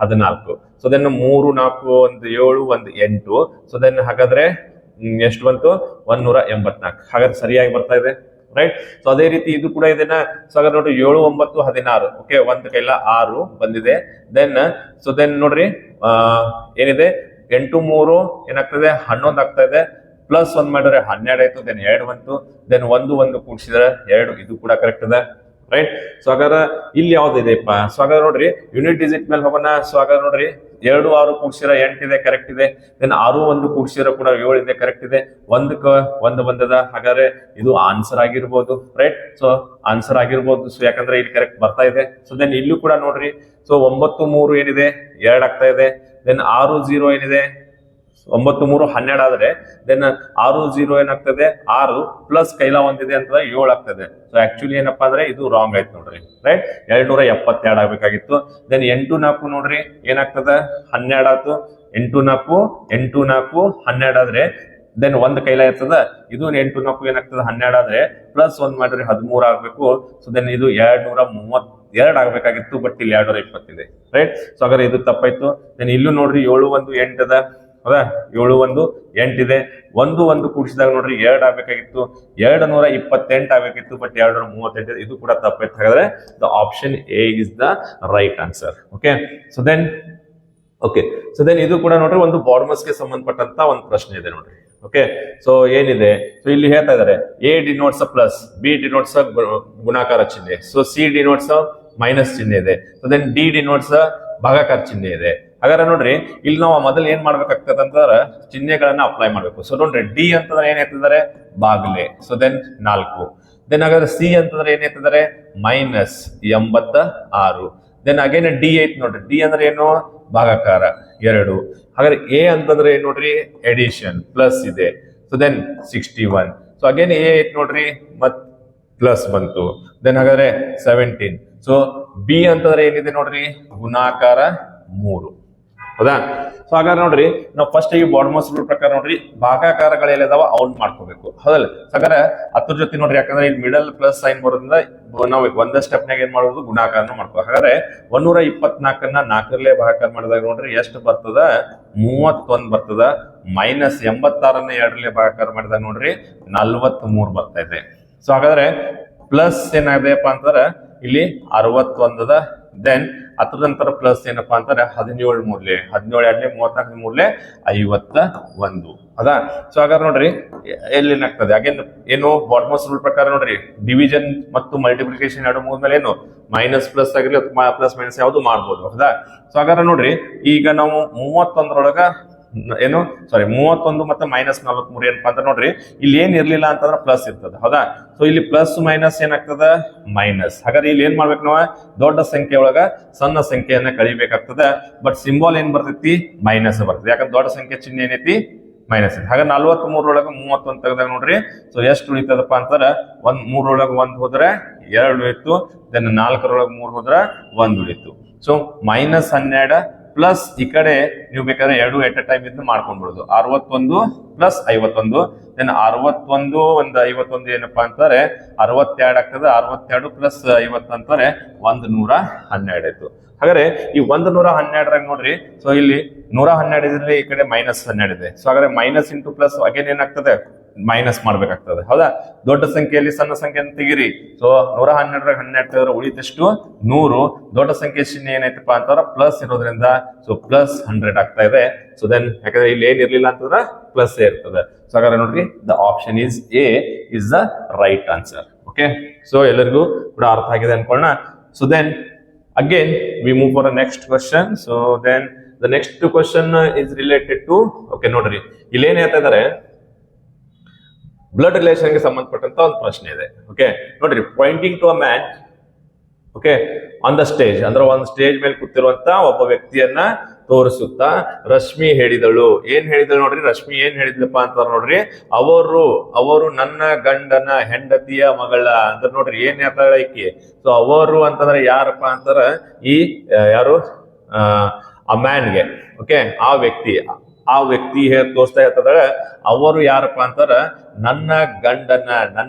14. So then 3 4 1 7 1 8. ಸೊ ದೆನ್ ಹಾಗಾದ್ರೆ ಎಷ್ಟು ಬಂತು 184. ಹಾಗಾದ್ರೆ ಸರಿಯಾಗಿ ಬರ್ತಾ ಇದೆ, ರೈಟ್. ಸೊ ಅದೇ ರೀತಿ ಇದು ಕೂಡ ಇದೆನಾ. ಸೊ ಹಾಗಾದ್ರೆ ನೋಡ್ರಿ 7 9 16. ಓಕೆ, ಒಂದ್ ಕೈಲ 6 ಬಂದಿದೆ. ದೆನ್ ನೋಡ್ರಿ ಏನಿದೆ 8 3 ಏನಾಗ್ತದೆ 11 ಆಗ್ತಾ ಇದೆ. ಪ್ಲಸ್ 1 ಮಾಡಿದ್ರೆ 12 ಆಯ್ತು. ದೆನ್ 2 ಬಂತು. ದೆನ್ 1 1 ಕೂಡಿಸಿದ್ರೆ 2. ಇದು ಕೂಡ ಕರೆಕ್ಟ್ ಇದೆ, ರೈಟ್. ಸೊ ಹಾಗಾದ್ರೆ ಇಲ್ಲಿ ಯಾವ್ದಿದೆಪ್ಪ. ಸೊ ಹಾಗಾದ್ರೆ ನೋಡ್ರಿ ಯೂನಿಟ್ ಡಿಜಿಟ್ ಮೇಲೆ ಹೋಗೋಣ. ಸೊ ಹಾಗಾದ್ರೆ ನೋಡ್ರಿ 2 6 ಕೂಡಿಸಿರ 8 ಇದೆ, ಕರೆಕ್ಟ್ ಇದೆ. ದೆನ್ 6 1 ಕೂಡಿಸಿರ ಕೂಡ 7 ಇದೆ, ಕರೆಕ್ಟ್ ಇದೆ. 1 ಬಂದದ. ಹಾಗಾದ್ರೆ ಇದು ಆನ್ಸರ್ ಆಗಿರ್ಬೋದು, ರೈಟ್. ಸೊ ಆನ್ಸರ್ ಆಗಿರ್ಬೋದು. ಸೊ ಯಾಕಂದ್ರೆ ಇಲ್ಲಿ ಕರೆಕ್ಟ್ ಬರ್ತಾ ಇದೆ. ಸೊ ದೆನ್ ಇಲ್ಲೂ ಕೂಡ ನೋಡ್ರಿ. ಸೊ 9 3 ಏನಿದೆ 2 ಆಗ್ತಾ ಇದೆ. ದೆನ್ 6 0 ಏನಿದೆ 9 3 12 ಆದ್ರೆ ದೆನ್ 6 0 ಏನಾಗ್ತದೆ 6 ಪ್ಲಸ್ ಕೈಲ ಒಂದಿದೆ ಅಂತಂದ್ರೆ 7 ಆಗ್ತದೆ. ಸೊ ಆಕ್ಚುಲಿ ಏನಪ್ಪಾ ಅಂದ್ರೆ ಇದು ರಾಂಗ್ ಆಯ್ತು ನೋಡ್ರಿ, ರೈಟ್. 272 ಆಗ್ಬೇಕಾಗಿತ್ತು. ದೆನ್ 8 4 ನೋಡ್ರಿ ಏನಾಗ್ತದೆ 12 ಆಯ್ತು. 8 4 8 4 12 ಆದ್ರೆ ದೆನ್ 1 ಕೈಲ ಇರ್ತದ. ಇದು 8 4 ಏನಾಗ್ತದೆ 12 ಆದ್ರೆ ಪ್ಲಸ್ 1 ಮಾಡ್ರಿ 13 ಆಗ್ಬೇಕು. ಸೊ ದೆನ್ ಇದು 232 ಆಗ್ಬೇಕಾಗಿತ್ತು. ಬಟ್ ಇಲ್ಲಿ 220 ಇದೆ, ರೈಟ್. ಸೊ ಹಾಗಾದ್ರೆ ಇದು ತಪ್ಪಾಯ್ತು. ದೆನ್ ಇಲ್ಲೂ ನೋಡ್ರಿ 7 1 8 ಅದ, ಹೌದಾ. 7 1 8 ಇದೆ. 1 1 ಕೂಡಿಸಿದಾಗ ನೋಡ್ರಿ 2 ಆಗ್ಬೇಕಾಗಿತ್ತು. 228 ಆಗ್ಬೇಕಿತ್ತು. ಬಟ್ 238. ಇದು ಕೂಡ ತಪ್ಪಾಯ್ತು. ಹಾಗಾದ್ರೆ the option A is the right answer. Okay. So then ಇದು ಕೂಡ ನೋಡ್ರಿ ಒಂದು ಬಾರ್ಮಸ್ಗೆ ಸಂಬಂಧಪಟ್ಟಂತ ಒಂದು ಪ್ರಶ್ನೆ ಇದೆ ನೋಡ್ರಿ. ಓಕೆ. ಸೊ ಏನಿದೆ. ಸೊ ಇಲ್ಲಿ ಹೇಳ್ತಾ ಇದಾರೆ A denotes plus, B denotes ಗುಣಾಕಾರ ಚಿಹ್ನೆ. ಸೊ ಸಿ ಡಿನೋಟ್ಸ್ ಮೈನಸ್ ಚಿಹ್ನೆ ಇದೆ. ಸೊ ದೆನ್ ಡಿ ಡಿನೋಟ್ಸ್ ಭಾಗಾಕಾರ ಚಿಹ್ನೆ ಇದೆ. ಹಾಗಾದ್ರೆ ನೋಡ್ರಿ ಇಲ್ಲಿ ನಾವು ಮೊದಲು ಏನ್ ಮಾಡ್ಬೇಕಾಗ್ತದೆ ಅಂತಂದ್ರೆ ಚಿಹ್ನೆಗಳನ್ನ ಅಪ್ಲೈ ಮಾಡ್ಬೇಕು. ಸೊ ನೋಡ್ರಿ ಡಿ ಅಂತಂದ್ರೆ ಏನ್ ಹೇಳ್ತಿದ್ದಾರೆ ಬಾಗ್ಲೆ. So then 4. ದೆನ್ ಹಾಗಾದ್ರೆ ಸಿ ಅಂತಂದ್ರೆ ಏನ್ ಹೇಳ್ತಿದ್ದಾರೆ -86. ದೆನ್ ಅಗೇನ್ ಡಿ ಐತ್ ನೋಡ್ರಿ. ಡಿ ಅಂದ್ರೆ ಏನು ಭಾಗಾಕಾರ 2. ಹಾಗಾದ್ರೆ ಎ ಅಂತಂದ್ರೆ ಏನ್ ನೋಡ್ರಿ ಎಡಿಷನ್ ಪ್ಲಸ್ ಇದೆ. So then 61. So again A ಐತ್ ನೋಡ್ರಿ ಮತ್ ಪ್ಲಸ್ ಬಂತು. ದೆನ್ ಹಾಗಾದ್ರೆ 17. ಸೊ ಬಿ ಅಂತಂದ್ರೆ ಏನಿದೆ ನೋಡ್ರಿ ಗುಣಾಕಾರ 3, ಹೌದಾ. ಸೊ ಹಾಗಾದ್ರೆ ನೋಡ್ರಿ ನಾವು ಫಸ್ಟ್ ಈ ಬಾರ್ಮಸ್ ರೂಲ್ ಪ್ರಕಾರ ನೋಡ್ರಿ ಭಾಗಾಕಾರಗಳೆಲ್ಲದಾವ ಅವ್ನ್ ಮಾಡ್ಕೋಬೇಕು, ಹೌದಲ್ಲ. ಹಾಗಾದ್ರೆ ಅದ್ರ ಜೊತೆ ನೋಡ್ರಿ ಯಾಕಂದ್ರೆ ಇಲ್ಲಿ ಮಿಡಲ್ ಪ್ಲಸ್ ಸೈನ್ ಬರೋದ್ರಿಂದ ನಾವು ಒಂದ ಸ್ಟೆಪ್ನಾಗ ಏನ್ ಮಾಡೋದು ಗುಣಾಕಾರನ ಮಾಡ್ಕೋ. ಹಾಗಾದ್ರೆ 124 4ರಲ್ಲೇ ಭಾಗಾಕಾರ ಮಾಡಿದಾಗ ನೋಡ್ರಿ ಎಷ್ಟು ಬರ್ತದ 31 ಬರ್ತದ. -86 2ರಲ್ಲೇ ಭಾಗಾಕಾರ ಮಾಡಿದಾಗ ನೋಡ್ರಿ 43 ಬರ್ತಾ ಇದೆ. ಸೊ ಹಾಗಾದ್ರೆ ಪ್ಲಸ್ ಏನಾಗದೆಯಪ್ಪ ಅಂತಂದ್ರೆ ಇಲ್ಲಿ 61 ಅದ. ದೆನ್ ಅದ್ರ ನಂತರ ಪ್ಲಸ್ ಏನಪ್ಪಾ ಅಂತಾರೆ 17 ಮೂರ್ಲೆ 17 2 34 ಮೂರ್ಲೆ 51 ಅದಾ. ಸೊ ಹಾಗಾದ್ರೆ ನೋಡ್ರಿ ಎಲ್ಲಿ ಏನಾಗ್ತದೆ ಅಗೇನ್ ಏನು ಬಾರ್ಮಸ್ ರೂಲ್ ಪ್ರಕಾರ ನೋಡ್ರಿ ಡಿವಿಷನ್ ಮತ್ತು ಮಲ್ಟಿಪ್ಲಿಕೇಶನ್ ಎರಡು ಮುಗಿದ್ಮೇಲೆ ಏನು ಮೈನಸ್ ಪ್ಲಸ್ ಆಗಿರ್ಲಿ ಅಥವಾ ಪ್ಲಸ್ ಮೈನಸ್ ಯಾವ್ದು ಮಾಡ್ಬೋದು, ಹೌದಾ. ಸೊ ಹಾಗಾದ್ರೆ ನೋಡ್ರಿ ಈಗ ನಾವು 31ರೊಳಗ ಏನು 31 ಮತ್ತೆ -43 ಏನಪ್ಪಾ ಅಂತ ನೋಡ್ರಿ ಇಲ್ಲಿ ಏನ್ ಇರ್ಲಿಲ್ಲ ಅಂತಂದ್ರೆ ಪ್ಲಸ್ ಇರ್ತದೆ, ಹೌದಾ. ಸೊ ಇಲ್ಲಿ ಪ್ಲಸ್ ಮೈನಸ್ ಏನಾಗ್ತದ ಮೈನಸ್. ಹಾಗಾದ್ರೆ ಇಲ್ಲಿ ಏನ್ ಮಾಡ್ಬೇಕು ನಾವು ದೊಡ್ಡ ಸಂಖ್ಯೆ ಒಳಗ ಸಣ್ಣ ಸಂಖ್ಯೆಯನ್ನ ಕಳಿಬೇಕಾಗ್ತದ. ಬಟ್ ಸಿಂಬಾಲ್ ಏನ್ ಬರ್ತೈತಿ ಮೈನಸ್ ಬರ್ತದೆ. ಯಾಕಂದ್ರೆ ದೊಡ್ಡ ಸಂಖ್ಯೆ ಚಿಹ್ನೆ ಏನೈತಿ ಮೈನಸ್ ಐತಿ. ಹಾಗಾದ್ರೆ 43ರೊಳಗ 31 ತೆಗೆದಾಗ ನೋಡ್ರಿ ಸೊ ಎಷ್ಟು ಉಳಿತದಪ್ಪ ಅಂತಾರ 3ರೊಳಗ 1 ಹೋದ್ರೆ 2 ಉಳಿತು. ದೆನ್ 4ರೊಳಗ 3 ಹೋದ್ರ 1 ಉಳಿತು. ಸೊ -12 ಪ್ಲಸ್ ಈ ಕಡೆ ನೀವು ಬೇಕಾದ್ರೆ 2 ಎಟ್ ಎ ಟೈಮ್ ಇದ್ದು ಮಾಡ್ಕೊಂಡ್ಬಿಡುದು. 61 ಪ್ಲಸ್ 51. ದೆನ್ 61 ಒಂದು 51 ಏನಪ್ಪಾ ಅಂತಾರೆ 62 ಆಗ್ತದೆ. 62 ಪ್ಲಸ್ 50 ಅಂತಾರೆ 112 ಆಯ್ತು. ಹಾಗಾದ್ರೆ ಈ 112ರಾಗ ನೋಡ್ರಿ ಸೊ ಇಲ್ಲಿ 112 ಇದ್ರೆ ಈ ಕಡೆ -12 ಇದೆ. ಸೊ ಹಾಗಾದ್ರೆ ಮೈನಸ್ ಇಂಟು ಪ್ಲಸ್ ಅಗೇನ್ ಏನಾಗ್ತದೆ ಮೈನಸ್ ಮಾಡ್ಬೇಕಾಗ್ತದೆ, ಹೌದಾ. ದೊಡ್ಡ ಸಂಖ್ಯೆಯಲ್ಲಿ ಸಣ್ಣ ಸಂಖ್ಯೆ ತೆಗಿರಿ. ಸೊ 112ರಾಗ 12 ತೆಗೆದ್ರೆ ಉಳಿತಷ್ಟು 100. ದೊಡ್ಡ ಸಂಖ್ಯೆ ಚಿಹ್ನೆ ಏನಾಯ್ತಪ್ಪ ಅಂತಂದ್ರೆ ಪ್ಲಸ್ ಇರೋದ್ರಿಂದ ಸೊ ಪ್ಲಸ್ 100 ಆಗ್ತಾ ಇದೆ. ಸೊ ದೆನ್ ಯಾಕಂದ್ರೆ ಇಲ್ಲಿ ಏನ್ ಇರ್ಲಿಲ್ಲ ಅಂತಂದ್ರೆ ಪ್ಲಸ್ ಇರ್ತದೆ. ಸೊ ಹಾಗಾದ್ರೆ ನೋಡ್ರಿ the option is A is the right answer. Okay. So ಎಲ್ಲರಿಗೂ ಕೂಡ ಅರ್ಥ ಆಗಿದೆ ಅನ್ಕೊಳ್ಳೋಣ. So then again we move for the next question. So then the next question is related to okay ನೋಡ್ರಿ ಇಲ್ಲಿ ಏನ್ ಹೇಳ್ತಾ ಇದಾರೆ ಬ್ಲಡ್ ರಿಲೇಷನ್ ಗೆ ಸಂಬಂಧಪಟ್ಟಂತ ಒಂದು ಪ್ರಶ್ನೆ ಇದೆ. ಓಕೆ ನೋಡ್ರಿ pointing to a man okay on the stage ಅಂದ್ರೆ ಒಂದು ಸ್ಟೇಜ್ ಮೇಲೆ ಕೂತಿರುವಂತ ಒಬ್ಬ ವ್ಯಕ್ತಿಯನ್ನ ತೋರಿಸುತ್ತಾ ರಶ್ಮಿ ಹೇಳಿದಳು. ಏನ್ ಹೇಳಿದಳು ನೋಡ್ರಿ ರಶ್ಮಿ ಏನ್ ಹೇಳಿದ್ಲಪ್ಪ ಅಂತ ನೋಡ್ರಿ ಅವರು ನನ್ನ ಗಂಡನ ಹೆಂಡತಿಯ ಮಗಳ ಅಂತ ನೋಡ್ರಿ ಏನ್ ಹೇಳ್ತಾಳೆ ಈಕಿ. ಸೊ ಅವರು ಅಂತಂದ್ರೆ ಯಾರಪ್ಪ ಅಂತಾರ ಈ ಯಾರು ಆ ಮ್ಯಾನ್ಗೆ ಓಕೆ ಆ ವ್ಯಕ್ತಿ ಆ ವ್ಯಕ್ತಿ ತೋರಿಸ್ತಾ ಇರ್ತದಾಳ ಅವರು ಯಾರಪ್ಪ ಅಂತಾರ ನನ್ನ ಗಂಡ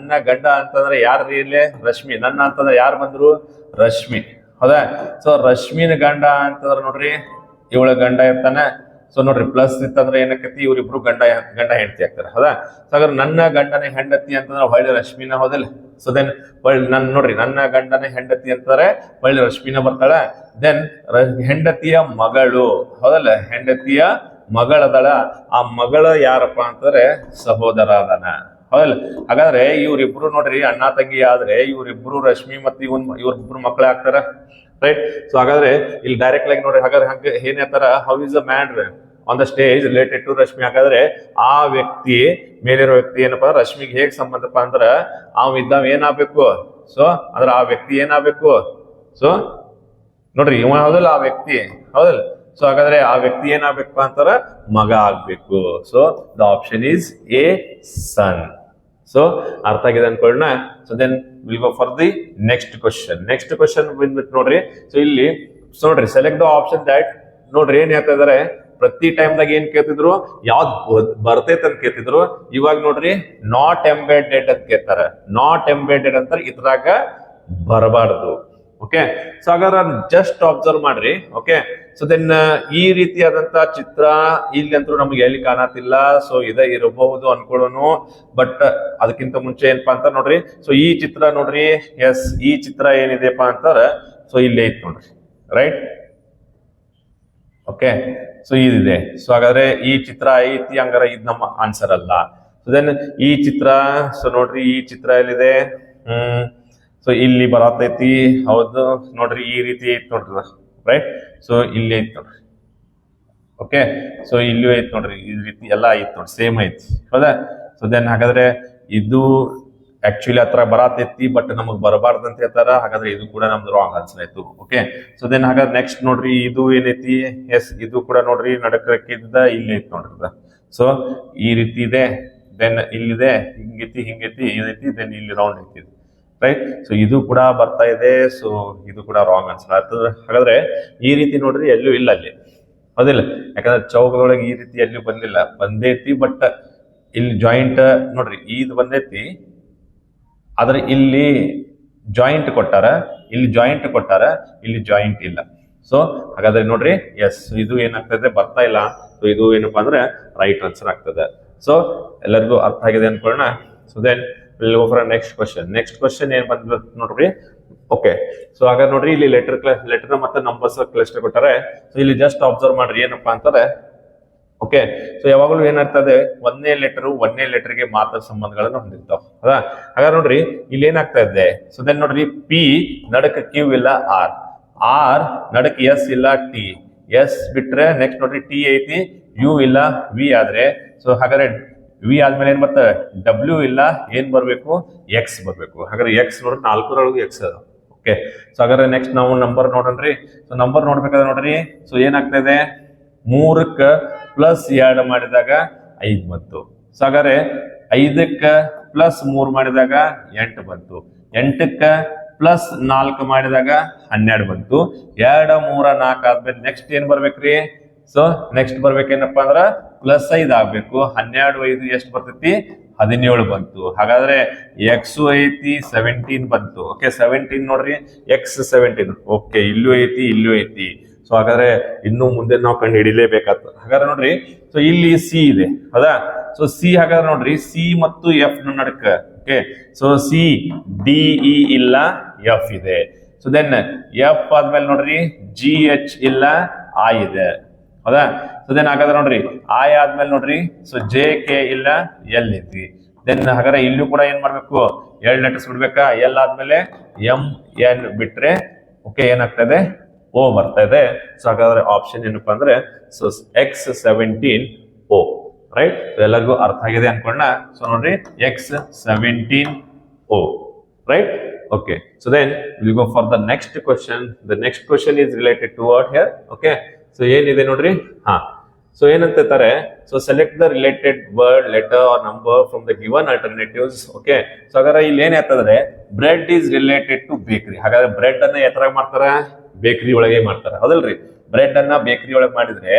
ಅಂತಂದ್ರೆ ಯಾರು ಇಲ್ಲಿ ರಶ್ಮಿ, ನನ್ನ ಅಂತಂದ್ರೆ ಯಾರು ಬಂದ್ರು ರಶ್ಮಿ, ಹೌದಾ. ಸೊ ರಶ್ಮಿನ ಗಂಡ ಅಂತಂದ್ರ ನೋಡ್ರಿ ಇವಳ ಗಂಡ ಇರ್ತಾನೆ. ಸೊ ನೋಡ್ರಿ ಪ್ಲಸ್ ಇತ್ತಂದ್ರೆ ಏನಕ್ಕತಿ ಇವ್ರಿಬ್ರು ಗಂಡ ಹೆಂಡತಿ ಆಗ್ತಾರೆ, ಹೌದಾ. ಸೊ ಹಾಗಾದ್ರೆ ನನ್ನ ಗಂಡನ ಹೆಂಡತಿ ಅಂತಂದ್ರೆ ಹೊಳ್ಳಿ ರಶ್ಮಿನ, ಹೌದಲ್ಲ. ಸೊ ದೆನ್ ನೋಡ್ರಿ ನನ್ನ ಗಂಡನ ಹೆಂಡತಿ ಅಂತಾರೆ ಹೊಳ್ಳಿ ರಶ್ಮಿನ ಬರ್ತಾಳ. ದೆನ್ ಹೆಂಡತಿಯ ಮಗಳು, ಹೌದಲ್ಲ, ಹೆಂಡತಿಯ ಮಗಳದಳ. ಆ ಮಗಳ ಯಾರಪ್ಪ ಅಂತಂದ್ರೆ ಸಹೋದರ ಅದನ, ಹೌದಲ್ಲ. ಹಾಗಾದ್ರೆ ಇವ್ರಿಬ್ರು ನೋಡ್ರಿ ಅಣ್ಣ ತಂಗಿ ಆದ್ರೆ ಇವ್ರಿಬ್ರು ರಶ್ಮಿ ಮತ್ತೆ ಇವ್ರಿಬ್ರು ಮಕ್ಕಳೇ ಆಗ್ತಾರ, ರೈಟ್. ಸೊ ಹಾಗಾದ್ರೆ ಇಲ್ಲಿ ಡೈರೆಕ್ಟ್ ಆಗಿ ನೋಡ್ರಿ ಹಾಗಾದ್ರೆ ಹಂಗ ಏನ್ ಹೇಳ್ತಾರ, how is a man on the stage related to Rashmi. ಹಾಗಾದ್ರೆ ಆ ವ್ಯಕ್ತಿ ಮೇಲಿರೋ ವ್ಯಕ್ತಿ ಏನಪ್ಪಾ ರಶ್ಮಿಗೆ ಹೇಗ್ ಸಂಬಂಧಪ್ಪ ಅಂದ್ರ ಅವ್ ಇದ್ದಾವ ಏನಾಗ್ಬೇಕು, ಸೊ ಅಂದ್ರೆ ಆ ವ್ಯಕ್ತಿ ಏನಾಗ್ಬೇಕು, ಸೊ ನೋಡ್ರಿ ಇವ ಹೌದಲ್ಲ ಆ ವ್ಯಕ್ತಿ, ಹೌದಲ್ಲ. ಸೊ ಹಾಗಾದ್ರೆ ಆ ವ್ಯಕ್ತಿ ಏನಾಗ್ಬೇಕಪ್ಪ ಅಂತಾರ ಮಗ ಆಗ್ಬೇಕು. So the option is A son. So ಅರ್ಥ ಆಗಿದೆ ಅನ್ಕೊಳ್ಳೋಣ. So then will go for the next question ಬಂದ್ಬಿಟ್ಟು ನೋಡ್ರಿ. ಸೊ ಇಲ್ಲಿ ನೋಡ್ರಿ ಸೆಲೆಕ್ಟ್ ದ ಆಪ್ಷನ್ ದಟ್, ನೋಡ್ರಿ ಏನ್ ಹೇಳ್ತಾ ಇದಾರೆ, ಪ್ರತಿ ಟೈಮ್ದಾಗ ಏನ್ ಕೇಳ್ತಿದ್ರು ಯಾವ್ದು ಬರ್ತೈತೆ ಅಂತ ಕೇಳ್ತಿದ್ರು. ಇವಾಗ ನೋಡ್ರಿ ನಾಟ್ ಎಂಬೆಡೆಡ್ ಅಂತ ಕೇಳ್ತಾರ. ನಾಟ್ ಎಂಬೆಡೆಡ್ ಅಂತಾರೆ ಇದ್ರಾಗ ಬರಬಾರ್ದು. ಓಕೆ, ಸೊ ಹಾಗಾದ್ರೆ ಜಸ್ಟ್ ಅಬ್ಸರ್ವ್ ಮಾಡ್ರಿ. ಓಕೆ, ಸೊ ದೆನ್ ಈ ರೀತಿಯಾದಂತ ಚಿತ್ರ ಇಲ್ಲಿ ಅಂತೂ ನಮ್ಗೆ ಎಲ್ಲಿ ಕಾಣತಿಲ್ಲ. ಸೊ ಇದೇ ಇರಬಹುದು ಅನ್ಕೊಳ್ಳೋನು, ಬಟ್ ಅದಕ್ಕಿಂತ ಮುಂಚೆ ಏನಪ್ಪಾ ಅಂತ ನೋಡ್ರಿ. ಸೊ ಈ ಚಿತ್ರ ನೋಡ್ರಿ, ಎಸ್ ಈ ಚಿತ್ರ ಏನಿದೆಪ್ಪ ಅಂತಾರ ಸೊ ಇಲ್ಲಿ ಐತ್ ನೋಡ್ರಿ, ರೈಟ್. ಓಕೆ, ಸೊ ಇದಿದೆ. ಸೊ ಹಾಗಾದ್ರೆ ಈ ಚಿತ್ರ ಐತಿ, ಹಂಗಾರ ಇದು ನಮ್ಮ ಆನ್ಸರ್ ಅಲ್ಲ. ಸೊ ದೆನ್ ಈ ಚಿತ್ರ, ಸೊ ನೋಡ್ರಿ ಈ ಚಿತ್ರ ಎಲ್ಲಿದೆ, ಸೊ ಇಲ್ಲಿ ಬರತೈತಿ, ಹೌದು ನೋಡ್ರಿ ಈ ರೀತಿ ಐತಿ ನೋಡ್ರಿ, ರೈಟ್. ಸೊ ಇಲ್ಲಿ ಐತಿ ನೋಡ್ರಿ. ಓಕೆ, ಸೊ ಇಲ್ಲಿ ಐತಿ ನೋಡ್ರಿ, ಈ ರೀತಿ ಎಲ್ಲ ಐತಿ ನೋಡ್ರಿ, ಸೇಮ್ ಐತಿ, ಹೌದಾ. ಸೊ ದೆನ್ ಹಾಗಾದ್ರೆ ಇದು ಆಕ್ಚುಲಿ ಹತ್ರ ಬರತೈತಿ, ಬಟ್ ನಮಗ್ ಬರಬಾರ್ದು ಅಂತ ಹೇಳ್ತಾರ. ಹಾಗಾದ್ರೆ ಇದು ಕೂಡ ನಮ್ದು ರಾಂಗ್ ಆನ್ಸರ್ ಆಯ್ತು. ಓಕೆ, ಸೊ ದೆನ್ ಹಾಗಾದ್ರೆ ನೆಕ್ಸ್ಟ್ ನೋಡ್ರಿ ಇದು ಏನೈತಿ, ಎಸ್ ಇದು ಕೂಡ ನೋಡ್ರಿ ನಡಕಕ್ಕಿದ್ದ ಇಲ್ಲಿ ಐತಿ ನೋಡ್ರಿ. ಸೊ ಈ ರೀತಿ ಇದೆ, ದೆನ್ ಇಲ್ಲಿದೆ, ಹಿಂಗೈತಿ ಇದೈತಿ, ದೆನ್ ಇಲ್ಲಿ ರೌಂಡ್ ಐತಿ, ರೈಟ್. ಸೊ ಇದು ಕೂಡ ಬರ್ತಾ ಇದೆ. ಸೊ ಇದು ಕೂಡ ರಾಂಗ್ ಆನ್ಸರ್ ಆಗ್ತದೆ. ಹಾಗಾದ್ರೆ ಈ ರೀತಿ ನೋಡ್ರಿ ಎಲ್ಲೂ ಇಲ್ಲ ಅಲ್ಲಿ, ಹೌದಿಲ್ಲ. ಯಾಕಂದ್ರೆ ಚೌಕದೊಳಗೆ ಈ ರೀತಿ ಎಲ್ಲೂ ಬಂದಿಲ್ಲ, ಬಂದೈತಿ ಬಟ್ ಇಲ್ಲಿ ಜಾಯಿಂಟ್ ನೋಡ್ರಿ ಇದು ಬಂದೈತಿ, ಆದ್ರೆ ಇಲ್ಲಿ ಜಾಯಿಂಟ್ ಕೊಟ್ಟಾರ, ಇಲ್ಲಿ ಜಾಯಿಂಟ್ ಇಲ್ಲ. ಸೊ ಹಾಗಾದ್ರೆ ನೋಡ್ರಿ ಎಸ್ ಇದು ಏನಾಗ್ತದೆ ಬರ್ತಾ ಇಲ್ಲ. ಸೊ ಇದು ಏನಪ್ಪಾ ಅಂದ್ರೆ ರೈಟ್ ಆನ್ಸರ್ ಆಗ್ತದೆ. ಸೊ ಎಲ್ಲರಿಗೂ ಅರ್ಥ ಆಗಿದೆ ಅನ್ಕೊಳ್ಳೋಣ. So then will go for next question ಏನ್ ಬಂದ್ ನೋಡ್ರಿ. ಓಕೆ, ಸೊ ಹಾಗಾದ್ರೆ ನೋಡ್ರಿ ಇಲ್ಲಿ ಲೆಟರ್ ಮತ್ತೆ ನಂಬರ್ಸ್ ಕ್ಲಸ್ಟರ್ ಕೊಟ್ಟಾರೆ. ಸೊ ಇಲ್ಲಿ ಜಸ್ಟ್ ಅಬ್ಸರ್ವ್ ಮಾಡ್ರಿ ಏನಪ್ಪಾ ಅಂತಾರೆ. ಓಕೆ, ಸೊ ಯಾವಾಗಲೂ ಏನಾಗ್ತದೆ ಒಂದೇ ಲೆಟರ್ಗೆ ಮಾತ್ರ ಸಂಬಂಧಗಳನ್ನು ಹೊಂದಿರ್ತಾವ, ಹೌದಾ. ಹಾಗಾದ್ರೆ ನೋಡ್ರಿ ಇಲ್ಲಿ ಏನಾಗ್ತಾ ಇದೆ. ಸೊ ದೆನ್ ನೋಡ್ರಿ ಪಿ ನಡಕ ಕ್ಯೂ ಇಲ್ಲ, ಆರ್ ನಡಕ್ ಎಸ್ ಇಲ್ಲ, ಟಿ ಎಸ್ ಬಿಟ್ರೆ ನೆಕ್ಸ್ಟ್ ನೋಡ್ರಿ ಟಿ ಐತಿ, ಯು ಇಲ್ಲ, ವಿ ಆದ್ರೆ. ಸೊ ಹಾಗಾದ್ರೆ ವಿ ಆದ್ಮೇಲೆ ಏನ್ ಬರ್ತದೆ, ಡಬ್ಲ್ಯೂ ಇಲ್ಲ, ಏನ್ ಬರ್ಬೇಕು, ಎಕ್ಸ್ ಬರ್ಬೇಕು. ಹಾಗಾದ್ರೆ ಎಕ್ಸ್ ನೋಡ್ರಿ 4 ಎಕ್ಸ್ ಅದ. ಓಕೆ, ಸೊ ಹಾಗಾದ್ರೆ ನೆಕ್ಸ್ಟ್ ನಾವು ನಂಬರ್ ನೋಡೋಣ್ರಿ. ಸೊ ನಂಬರ್ ನೋಡ್ಬೇಕಾದ್ರೆ ನೋಡ್ರಿ, ಸೊ ಏನಾಗ್ತಾ ಇದೆ 3ಕ್ಕೆ ಪ್ಲಸ್ 2 ಮಾಡಿದಾಗ 5 ಬಂತು. ಸೊ ಹಾಗಾದ್ರೆ 5ಕ್ಕೆ ಪ್ಲಸ್ 3 ಮಾಡಿದಾಗ 8 ಬಂತು. 8ಕ್ಕೆ ಪ್ಲಸ್ 4 ಮಾಡಿದಾಗ 12 ಬಂತು. 2 3 4 ಆದ್ಮೇಲೆ ನೆಕ್ಸ್ಟ್ ಏನ್ ಬರ್ಬೇಕ್ರಿ. ಸೊ ನೆಕ್ಸ್ಟ್ ಬರ್ಬೇಕೇನಪ್ಪಾ ಅಂದ್ರ ಪ್ಲಸ್ 5 ಆಗ್ಬೇಕು. 12 5 ಎಷ್ಟು ಬರ್ತೈತಿ, 17 ಬಂತು. ಹಾಗಾದ್ರೆ ಎಕ್ಸ್ ಐತಿ 17 ಬಂತು. ಓಕೆ, 17 ನೋಡ್ರಿ, ಎಕ್ಸ್ 17. ಓಕೆ, ಇಲ್ಲೂ ಐತಿ. ಸೊ ಹಾಗಾದ್ರೆ ಇನ್ನು ಮುಂದೆ ನಾವು ಕಂಡು ಹಿಡಿಲೇಬೇಕಾಗ್ತದೆ. ಹಾಗಾದ್ರೆ ನೋಡ್ರಿ, ಸೊ ಇಲ್ಲಿ ಸಿ ಇದೆ, ಹೌದಾ. ಸೊ ಸಿ ಹಾಗಾದ್ರೆ ನೋಡ್ರಿ ಸಿ ಮತ್ತು ಎಫ್ ನಡಕ. Okay, so C D E ಇಲ್ಲ, ಎಫ್ ಇದೆ. ಸೊ ದೆನ್ ಎಫ್ ಆದ್ಮೇಲೆ ನೋಡ್ರಿ ಜಿ ಎಚ್ ಇಲ್ಲ, ಐ ಇದೆ, ಹೌದಾ. ಸೊ ದೆನ್ ಹಾಗಾದ್ರೆ ನೋಡ್ರಿ ಐ ಆದ್ಮೇಲೆ ನೋಡ್ರಿ ಸೊ ಜೆ ಕೆ ಇಲ್ಲ, ಎಲ್ ಐತಿ. ದೆನ್ ಹಾಗಾದ್ರೆ ಇಲ್ಲೂ ಕೂಡ ಏನ್ ಮಾಡ್ಬೇಕು, 2 ಲೆಟರ್ಸ್ ಬಿಡ್ಬೇಕಾ. ಎಲ್ ಆದ್ಮೇಲೆ ಎಂ ಎನ್ ಬಿಟ್ರೆ ಓಕೆ ಏನಾಗ್ತದೆ, ಓ ಬರ್ತಾ ಇದೆ. ಸೊ ಹಾಗಾದ್ರೆ ಆಪ್ಷನ್ ಏನಪ್ಪಾ ಅಂದ್ರೆ ಸೊ ಎಕ್ಸ್ 17 ಓ, ರೈಟ್. ಎಲ್ಲರಿಗೂ ಅರ್ಥ ಆಗಿದೆ ಅನ್ಕೊಂಡ. ಸೊ ನೋಡ್ರಿ X 17 oh, right. Okay, so then will go for the next question. The next question is related to what here. Okay, so ಏನಿದೆ ನೋಡ್ರಿ. ಸೊ ಏನಂತಾರೆ, so select the related word, letter or number from the given alternatives. Okay, so ಹಾಗಾದ್ರೆ ಇಲ್ಲಿ ಏನ್ ಹೇಳ್ತಂದ್ರೆ bread is related to bakery. ಹಾಗಾದ್ರೆ bread ಅನ್ನ ಎತ್ತರಾಗ ಮಾಡ್ತಾರ, ಬೇಕರಿ ಒಳಗೆ ಮಾಡ್ತಾರೆ ಹೌದಲ್ರಿ. ಬ್ರೆಡ್ ಅನ್ನ ಬೇಕರಿ ಒಳಗೆ ಮಾಡಿದ್ರೆ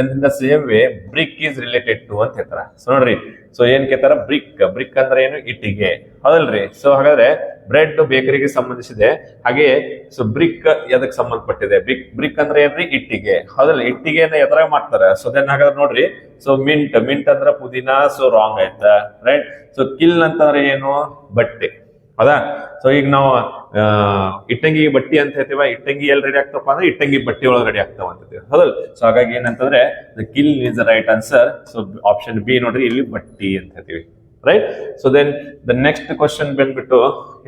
in the same way brick is related to ಅಂತ ಹೇಳ್ತಾರ. ಸೊ ನೋಡ್ರಿ, ಸೊ ಏನ್ ಕೇಳ್ತಾರ, ಬ್ರಿಕ್ ಅಂದ್ರೆ ಏನು, ಇಟ್ಟಿಗೆ ಹೌದಲ್ರಿ. ಸೊ ಹಾಗಾದ್ರೆ ಬ್ರೆಡ್ ಬೇಕರಿಗೆ ಸಂಬಂಧಿಸಿದೆ, ಹಾಗೆ ಸೊ ಬ್ರಿಕ್ ಎದಕ್ ಸಂಬಂಧಪಟ್ಟಿದೆ, ಬ್ರಿಕ್ ಅಂದ್ರೆ ಏನ್ರಿ, ಇಟ್ಟಿಗೆ ಹೌದಲ್ಲ. ಇಟ್ಟಿಗೆನ ಎದುರಾಗ ಮಾಡ್ತಾರ. ಸೊ ದೆನ್ ಹಾಗಾದ್ರೆ ನೋಡ್ರಿ, ಸೊ ಮಿಂಟ್ ಅಂದ್ರೆ ಪುದೀನಾ, ಸೊ ರಾಂಗ್ ಆಯ್ತ ರೈಟ್. ಸೊ ಕಿಲ್ ಅಂತಂದ್ರೆ ಏನು, ಬಟ್ಟೆ ಹೌದಾ. ಸೊ ಈಗ ನಾವು ಇಟ್ಟಂಗಿ ಬಟ್ಟಿ ಅಂತ ಹೇಳ್ತೀವ, ಇಟ್ಟಂಗಿ ಎಲ್ಲಿ ರೆಡಿ ಆಗ್ತಪ್ಪ ಅಂದ್ರೆ ಇಟ್ಟಂಗಿ ಬಟ್ಟಿ ಒಳಗೆ ರೆಡಿ ಆಗ್ತಾವ ಅಂತೀವಿ ಹೌದಲ್. ಸೊ ಹಾಗಾಗಿ ಏನಂತಂದ್ರೆ kiln is the right answer. So option B ನೋಡ್ರಿ, ಇಲ್ಲಿ ಬಟ್ಟಿ ಅಂತ ಹೇಳ್ತೀವಿ right. So then the next question ಬಂದ್ಬಿಟ್ಟು,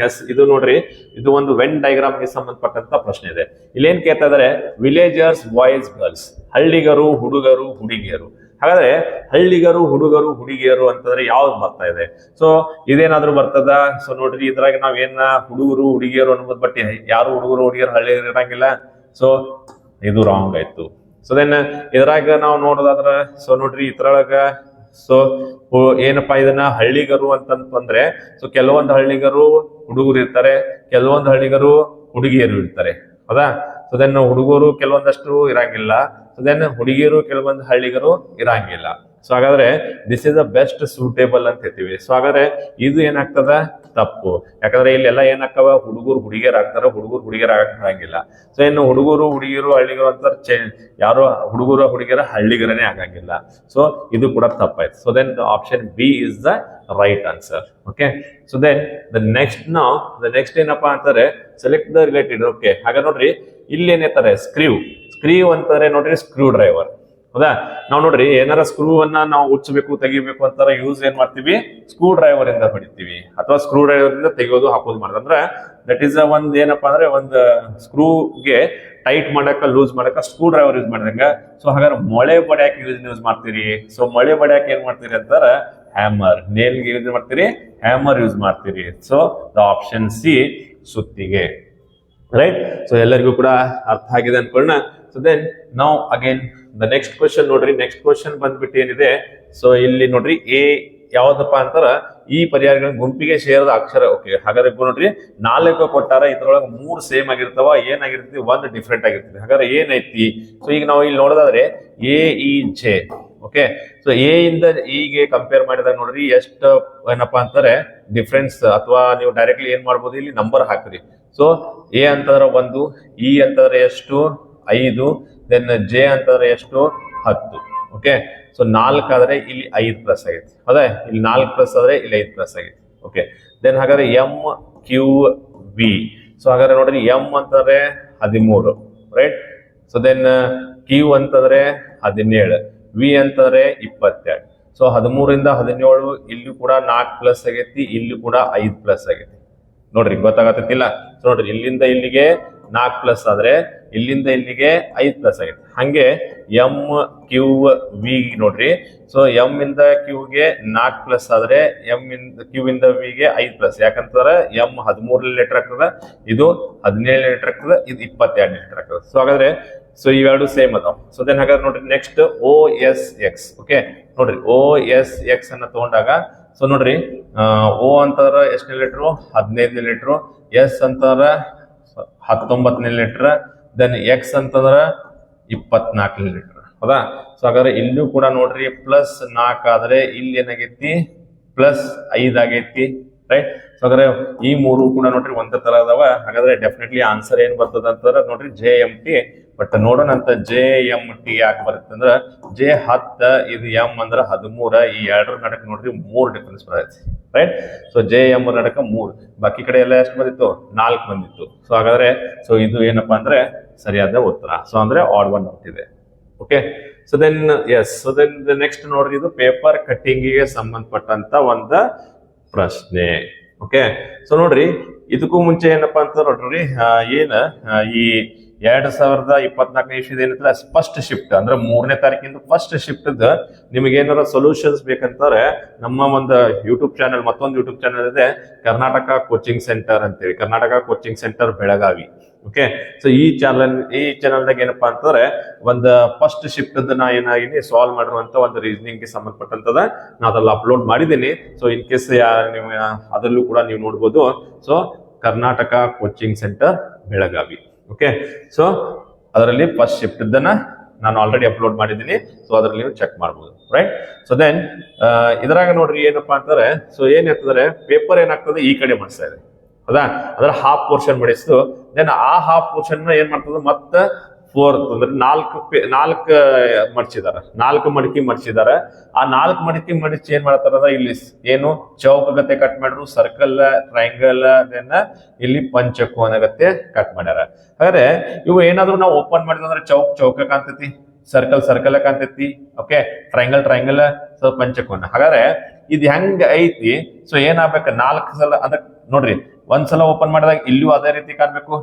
ಎಸ್ ಇದು ನೋಡ್ರಿ, ಇದು ಒಂದು ವೆನ್ ಡಯಾಗ್ರಾಮ್ ಗೆ ಸಂಬಂಧಪಟ್ಟಂತ ಪ್ರಶ್ನೆ ಇದೆ. ಇಲ್ಲಿ ಏನ್ ಕೇಳ್ತಾ ಇದಾರೆ, ವಿಲೇಜರ್ಸ್ ಬಾಯ್ಸ್ ಗರ್ಲ್ಸ್, ಹಳ್ಳಿಗರು ಹುಡುಗರು ಹುಡುಗಿಯರು. ಹಾಗಾದ್ರೆ ಹಳ್ಳಿಗರು ಹುಡುಗರು ಹುಡುಗಿಯರು ಅಂತಂದ್ರೆ ಯಾವ್ದು ಬರ್ತಾ ಇದೆ, ಸೊ ಇದೇನಾದ್ರೂ ಬರ್ತದ. ಸೊ ನೋಡ್ರಿ, ಇದ್ರಾಗ ನಾವ್ ಏನ ಹುಡುಗರು ಹುಡುಗಿಯರು ಅನ್ಬೋದು, ಬಟ್ ಯಾರು ಹುಡುಗರು ಹುಡುಗಿಯರು ಹಳ್ಳಿಗರು ಇರಂಗಿಲ್ಲ. ಸೊ ಇದು ರಾಂಗ್ ಆಯ್ತು. ಸೊ ದೆನ್ ಇದ್ರಾಗ ನಾವು ನೋಡೋದಾದ್ರ, ಸೊ ನೋಡ್ರಿ ಇದ್ರೊಳಗ ಸೊ ಏನಪ್ಪಾ ಇದನ್ನ ಹಳ್ಳಿಗರು ಅಂತಂದ್ರೆ, ಸೊ ಕೆಲವೊಂದು ಹಳ್ಳಿಗರು ಹುಡುಗರು ಇರ್ತಾರೆ, ಕೆಲವೊಂದು ಹಳ್ಳಿಗರು ಹುಡುಗಿಯರು ಇರ್ತಾರೆ ಹೌದಾ. ಸೊ ದೆನ್ ಹುಡುಗರು ಕೆಲವೊಂದಷ್ಟು ಇರಂಗಿಲ್ಲ, ಸೊ ದೆನ್ ಹುಡುಗಿಯರು ಕೆಲವೊಂದು ಹಳ್ಳಿಗರು ಇರಂಗಿಲ್ಲ. ಸೊ ಹಾಗಾದ್ರೆ this is the best suitable ಅಂತ ಹೇಳ್ತೀವಿ. ಸೊ ಹಾಗಾದ್ರೆ ಇದು ಏನಾಗ್ತದ, ತಪ್ಪು. ಯಾಕಂದ್ರೆ ಇಲ್ಲೆಲ್ಲ ಏನಾಗ್ತವ, ಹುಡುಗರು ಹುಡುಗಿಯರ್ ಆಗ್ತಾರ, ಹುಡುಗರು ಹುಡುಗಿಯರ್ ಆಗಂಗಿಲ್ಲ. ಸೊ ಇನ್ನು ಹುಡುಗರು ಹುಡುಗಿಯರು ಹಳ್ಳಿಗರು ಅಂತ ಯಾರು ಹುಡುಗರು ಹುಡುಗಿಯರ ಹಳ್ಳಿಗರನೇ ಆಗಂಗಿಲ್ಲ. ಸೊ ಇದು ಕೂಡ ತಪ್ಪಾಯ್ತು. So then option B is the right answer. Okay, so then the next ಏನಪ್ಪಾ ಅಂತಾರೆ, ಸೆಲೆಕ್ಟ್ ದ ರಿಲೇಟೆಡ್. ಓಕೆ, ಹಾಗ ನೋಡ್ರಿ ಇಲ್ಲಿ ಏನೇತಾರೆ, ಸ್ಕ್ರೀವ್ ಅಂತಾರೆ ನೋಡ್ರಿ, ಸ್ಕ್ರೂ ಡ್ರೈವರ್ ಹೌದಾ. ನಾವು ನೋಡ್ರಿ ಏನಾರ ಸ್ಕ್ರೂ ಅನ್ನ ನಾವು ಉಚ್ಚಬೇಕು ತೆಗಿಬೇಕು ಅಂತಾರ ಯೂಸ್ ಏನ್ ಮಾಡ್ತೀವಿ, ಸ್ಕ್ರೂ ಡ್ರೈವರ್ ಇಂದ ಹೊಡಿತೀವಿ, ಅಥವಾ ಸ್ಕ್ರೂ ಡ್ರೈವರ್ ಇಂದ ತೆಗೆಯೋದು ಹಾಕೋದು ಮಾಡ್ತಾರೆ. ಅಂದ್ರೆ ದಟ್ ಈಸ್ ಒಂದ್ ಏನಪ್ಪಾ ಅಂದ್ರೆ, ಒಂದು ಸ್ಕ್ರೂಗೆ ಟೈಟ್ ಮಾಡಕ ಲೂಸ್ ಮಾಡಕ ಸ್ಕ್ರೂ ಡ್ರೈವರ್ ಯೂಸ್ ಮಾಡಿದಂಗ. ಸೊ ಹಾಗಾದ್ರೆ ಮೊಳೆ ಬಡಿಯಾಕ ಯೂಸ್ ಮಾಡ್ತೀರಿ. ಸೊ ಮೊಳೆ ಬಡಿಯಾಕ ಏನ್ ಮಾಡ್ತೀರಿ ಅಂತಾರ, ಹ್ಯಾಮರ್. ನೇಲ್ಗೆ ಯೂಸ್ ಮಾಡ್ತೀರಿ, ಹ್ಯಾಮರ್ ಯೂಸ್ ಮಾಡ್ತೀರಿ. ಸೊ ದ ಆಪ್ಷನ್ ಸಿ, ಸುತ್ತಿಗೆ ರೈಟ್. ಸೊ ಎಲ್ಲರಿಗೂ ಕೂಡ ಅರ್ಥ ಆಗಿದೆ ಅನ್ಕೊಳ್ಳೋಣ. ಸೊ ದೆನ್ ನಾವು ಅಗೇನ್ ದ ನೆಕ್ಸ್ಟ್ ಕ್ವಶನ್ ನೋಡ್ರಿ, ನೆಕ್ಸ್ಟ್ ಕ್ವಶನ್ ಬಂದ್ಬಿಟ್ಟು ಏನಿದೆ, ಸೊ ಇಲ್ಲಿ ನೋಡ್ರಿ ಎ ಯಾವ್ದಪ್ಪ ಅಂತಾರ, ಈ ಪರ್ಯಾಯಗಳ ಗುಂಪಿಗೆ ಸೇರದ ಅಕ್ಷರ. ಓಕೆ, ಹಾಗಾದ್ರೆ ನೋಡ್ರಿ 4 ಕೊಟ್ಟಾರ, ಇದ್ರೊಳಗೆ 3 ಸೇಮ್ ಆಗಿರ್ತಾವ, ಏನಾಗಿರ್ತೈತಿ ಒಂದು ಡಿಫ್ರೆಂಟ್ ಆಗಿರ್ತದೆ. ಹಾಗಾದ್ರೆ ಏನೈತಿ, ಸೊ ಈಗ ನಾವು ಇಲ್ಲಿ ನೋಡೋದಾದ್ರೆ A E J. Okay, so A ಇಂದ ಇಗೆ ಕಂಪೇರ್ ಮಾಡಿದಾಗ ನೋಡ್ರಿ ಎಷ್ಟು ಏನಪ್ಪಾ ಅಂತಾರೆ ಡಿಫ್ರೆನ್ಸ್, ಅಥವಾ ನೀವು ಡೈರೆಕ್ಟ್ಲಿ ಏನ್ ಮಾಡ್ಬೋದು, ಇಲ್ಲಿ ನಂಬರ್ ಹಾಕ್ರಿ. ಸೊ ಎ ಅಂತಂದ್ರೆ 1, ಇ ಅಂತಂದ್ರೆ ಎಷ್ಟು 5, ದೆನ್ ಜೆ ಅಂತಂದ್ರೆ ಎಷ್ಟು 10. ಓಕೆ, ಸೊ 4 ಆದ್ರೆ ಇಲ್ಲಿ 5 ಪ್ಲಸ್ ಆಗೈತಿ ಹೌದಾ, ಇಲ್ಲಿ 4 ಪ್ಲಸ್ ಆದ್ರೆ ಇಲ್ಲಿ 5 ಪ್ಲಸ್ ಆಗೈತಿ. ಓಕೆ, ದೆನ್ ಹಾಗಾದ್ರೆ ಎಂ ಕ್ಯೂ ವಿ. ಸೊ ಹಾಗಾದ್ರೆ ನೋಡ್ರಿ ಎಂ ಅಂತಂದ್ರೆ 13 ರೈಟ್. ಸೊ ದೆನ್ ಕ್ಯೂ ಅಂತಂದ್ರೆ 17, ವಿ ಅಂತಂದ್ರೆ 22. ಸೊ 13 ಇಂದ 17 ಇಲ್ಲಿ ಕೂಡ 4 ಪ್ಲಸ್ ಆಗೈತಿ, ಇಲ್ಲಿ ಕೂಡ 5 ಪ್ಲಸ್ ಆಗೈತಿ. ನೋಡ್ರಿ ಗೊತ್ತಾಗತ್ತಿಲ್ಲ. ಸೊ ನೋಡ್ರಿ ಇಲ್ಲಿಂದ ಇಲ್ಲಿಗೆ 4 ಪ್ಲಸ್ ಆದ್ರೆ ಇಲ್ಲಿಂದ ಇಲ್ಲಿಗೆ 5 ಪ್ಲಸ್ ಆಗೈತಿ. ಹಂಗೆ ಎಂ ಕ್ಯೂ ವಿ ನೋಡ್ರಿ, ಸೊ ಎಂ ಇಂದ ಕ್ಯೂಗೆ 4 ಪ್ಲಸ್ ಆದ್ರೆ ಎಂ ಇಂದ ಕ್ಯೂ ಇಂದ ವಿಗೆ 5 ಪ್ಲಸ್. ಯಾಕಂತಂದ್ರೆ ಎಂ 13 ಲೀಟರ್ ಆಗ್ತದ, ಇದು 17 ಲೀಟರ್ ಆಗ್ತದ, ಇದು 22 ಲೀಟರ್ ಆಗ್ತದೆ. ಸೊ ಹಾಗಾದ್ರೆ ಸೊ ಇವೆರಡು ಸೇಮ್ ಅದಾವ. ಸೊ ದೆನ್ ಹಾಗಾದ್ರೆ ನೋಡ್ರಿ ನೆಕ್ಸ್ಟ್ ಓ ಎಸ್ ಎಕ್ಸ್. ಓಕೆ, ನೋಡ್ರಿ ಓ ಎಸ್ ಎಕ್ಸ್ ಅನ್ನ ತಗೊಂಡಾಗ, ಸೊ ನೋಡ್ರಿ ಓ ಅಂತಂದ್ರ ಎಷ್ಟನೇ ಲೀಟ್ರು, 15 ಲೀಟ್ರು, ಎಸ್ ಅಂತಂದ್ರ 19 ಲೀಟರ್, ದೆನ್ ಎಕ್ಸ್ ಅಂತಂದ್ರ 24 ಲೀಟರ್ ಹೌದಾ. ಸೊ ಹಾಗಾದ್ರೆ ಇಲ್ಲೂ ಕೂಡ ನೋಡ್ರಿ ಪ್ಲಸ್ 4 ಆದ್ರೆ ಇಲ್ಲಿ ಏನಾಗೈತಿ ಪ್ಲಸ್ 5 ಆಗೈತಿ ರೈಟ್. ಸೊ ಹಾಗಾದ್ರೆ ಈ 3 ಕೂಡ ನೋಡ್ರಿ ಒಂದೇ ತರ ಅದಾವ. ಹಾಗಾದ್ರೆ ಡೆಫಿನೆಟ್ಲಿ ಆನ್ಸರ್ ಏನ್ ಬರ್ತದ ಅಂತಂದ್ರೆ ನೋಡ್ರಿ ಜೆ ಎಂ ಟಿ. ಬಟ್ ನೋಡೋಣ ಅಂತ ಜೆ ಎಂ ಟಿ ಯಾಕೆ ಬರುತ್ತೆ ಅಂದ್ರ, ಜೆ 10 ಇದು ಎಂ ಅಂದ್ರ 13, ಈ 2 ನಡಕ್ ನೋಡ್ರಿ 3 ಡಿಫರೆನ್ಸ್ ಬರ್ತೈತಿ ರೈಟ್. ಸೊ ಜೆ ಎಂ ನಡಕ 3, ಬಾಕಿ ಕಡೆ ಎಲ್ಲ ಎಷ್ಟು ಬಂದಿತ್ತು, 4 ಬಂದಿತ್ತು. ಸೊ ಹಾಗಾದ್ರೆ ಸೊ ಇದು ಏನಪ್ಪಾ ಅಂದ್ರೆ ಸರಿಯಾದ ಉತ್ತರ. ಸೊ ಅಂದ್ರೆ ಆಡ್ ಒನ್ ಔಟ್ ಇದೆ. Okay, so then yes, so then next ನೋಡ್ರಿ ಇದು ಪೇಪರ್ ಕಟ್ಟಿಂಗಿಗೆ ಸಂಬಂಧಪಟ್ಟಂತ ಒಂದು ಪ್ರಶ್ನೆ. ಓಕೆ, ಸೊ ನೋಡ್ರಿ ಇದಕ್ಕೂ ಮುಂಚೆ ಏನಪ್ಪಾ ಅಂತ ನೋಡ್ರಿ ಏನ ಈ 2024 ಇಸ್ವಿದ ಏನಂದ್ರೆ ಫಸ್ಟ್ ಶಿಫ್ಟ್ ಅಂದ್ರೆ 3ನೇ ತಾರೀಕಿಂದ ಫಸ್ಟ್ ಶಿಫ್ಟ್ ನಿಮಗೆ ಏನಾರ ಸೊಲ್ಯೂಷನ್ಸ್ ಬೇಕಂತಾರೆ ನಮ್ಮ ಒಂದು ಯೂಟ್ಯೂಬ್ ಚಾನಲ್, ಮತ್ತೊಂದು ಯೂಟ್ಯೂಬ್ ಚಾನಲ್ ಇದೆ ಕರ್ನಾಟಕ ಕೋಚಿಂಗ್ ಸೆಂಟರ್ ಅಂತೇಳಿ, Karnataka coaching centre Belagavi. Okay, so ಈ ಚಾನಲ್ದಾಗ ಏನಪ್ಪಾ ಅಂತಂದ್ರೆ ಒಂದು ಫಸ್ಟ್ ಶಿಫ್ಟ್ ನಾ ಏನಾಗಿನಿ ಸಾಲ್ವ್ ಮಾಡಿರುವಂತ ಒಂದು ರೀಸನಿಂಗ್ ಗೆ ಸಂಬಂಧಪಟ್ಟಂತದ ನಾ ಅದೆಲ್ಲ ಅಪ್ಲೋಡ್ ಮಾಡಿದ್ದೀನಿ. ಸೊ ಇನ್ ಕೇಸ್ ನೀವು ಅದರಲ್ಲೂ ಕೂಡ ನೀವು ನೋಡ್ಬೋದು. So Karnataka coaching centre Belagavi. Okay. So ಅದರಲ್ಲಿ ಫಸ್ಟ್ ಶಿಫ್ಟ್ ಇದ್ದನ್ನ ನಾನು ಆಲ್ರೆಡಿ ಅಪ್ಲೋಡ್ ಮಾಡಿದ್ದೀನಿ. ಸೊ ಅದ್ರಲ್ಲಿ ನೀವು ಚೆಕ್ ಮಾಡ್ಬೋದು, ರೈಟ್. ಸೊ ದೆನ್ ಇದ್ರಾಗ ನೋಡ್ರಿ ಏನಪ್ಪಾ ಅಂತಂದ್ರೆ, ಸೊ ಏನ್ ಹೇಳ್ತಂದ್ರೆ ಪೇಪರ್ ಏನಾಗ್ತದೆ ಈ ಕಡೆ ಮಾಡಿಸ್ತಾ ಇದೆ, ಹೌದಾ. ಅದ್ರ ಹಾಫ್ ಪೋರ್ಷನ್ ಮಾಡಿಸ್ತು. ದೆನ್ ಆ ಹಾಫ್ ಪೋರ್ಷನ್ ಏನ್ ಮಾಡ್ತದ ಮತ್ತೆ ಫೋರ್ತ್ ಅಂದ್ರೆ ನಾಲ್ಕು ಮಡ್ಚಿದಾರ, 4 ಮಡಿಕೆ ಮಡ್ಚಿದಾರ. ಆ 4 ಮಡಿಕೆ ಮಡಿಚಿ ಏನ್ ಮಾಡ್ತಾರ, ಇಲ್ಲಿ ಏನು ಚೌಕಗತೆ ಕಟ್ ಮಾಡ್ರು, ಸರ್ಕಲ್, ಟ್ರಯಾಂಗಲ್, ದೆನ್ ಇಲ್ಲಿ ಪಂಚಕೋನಗತೆ ಕಟ್ ಮಾಡ್ಯಾರ. ಹಾಗಾದ್ರೆ ಇವು ಏನಾದ್ರು ನಾವು ಓಪನ್ ಮಾಡಿದ್ರೆ ಚೌಕ ಕಾಣ್ತೈತಿ, ಸರ್ಕಲ್ ಕಾಣ್ತೈತಿ, ಓಕೆ, ಟ್ರಯಾಂಗಲ್, ಸೊ ಪಂಚಕೋನ. ಹಾಗಾದ್ರೆ ಇದು ಹೆಂಗ ಐತಿ, ಸೊ ಏನಾಗ್ಬೇಕು 4 ಸಲ ಅಂದ್ರೆ ನೋಡ್ರಿ, ಒಂದ್ಸಲ ಓಪನ್ ಮಾಡಿದಾಗ ಇಲ್ಲಿಯೂ ಅದೇ ರೀತಿ ಕಾಣ್ಬೇಕು,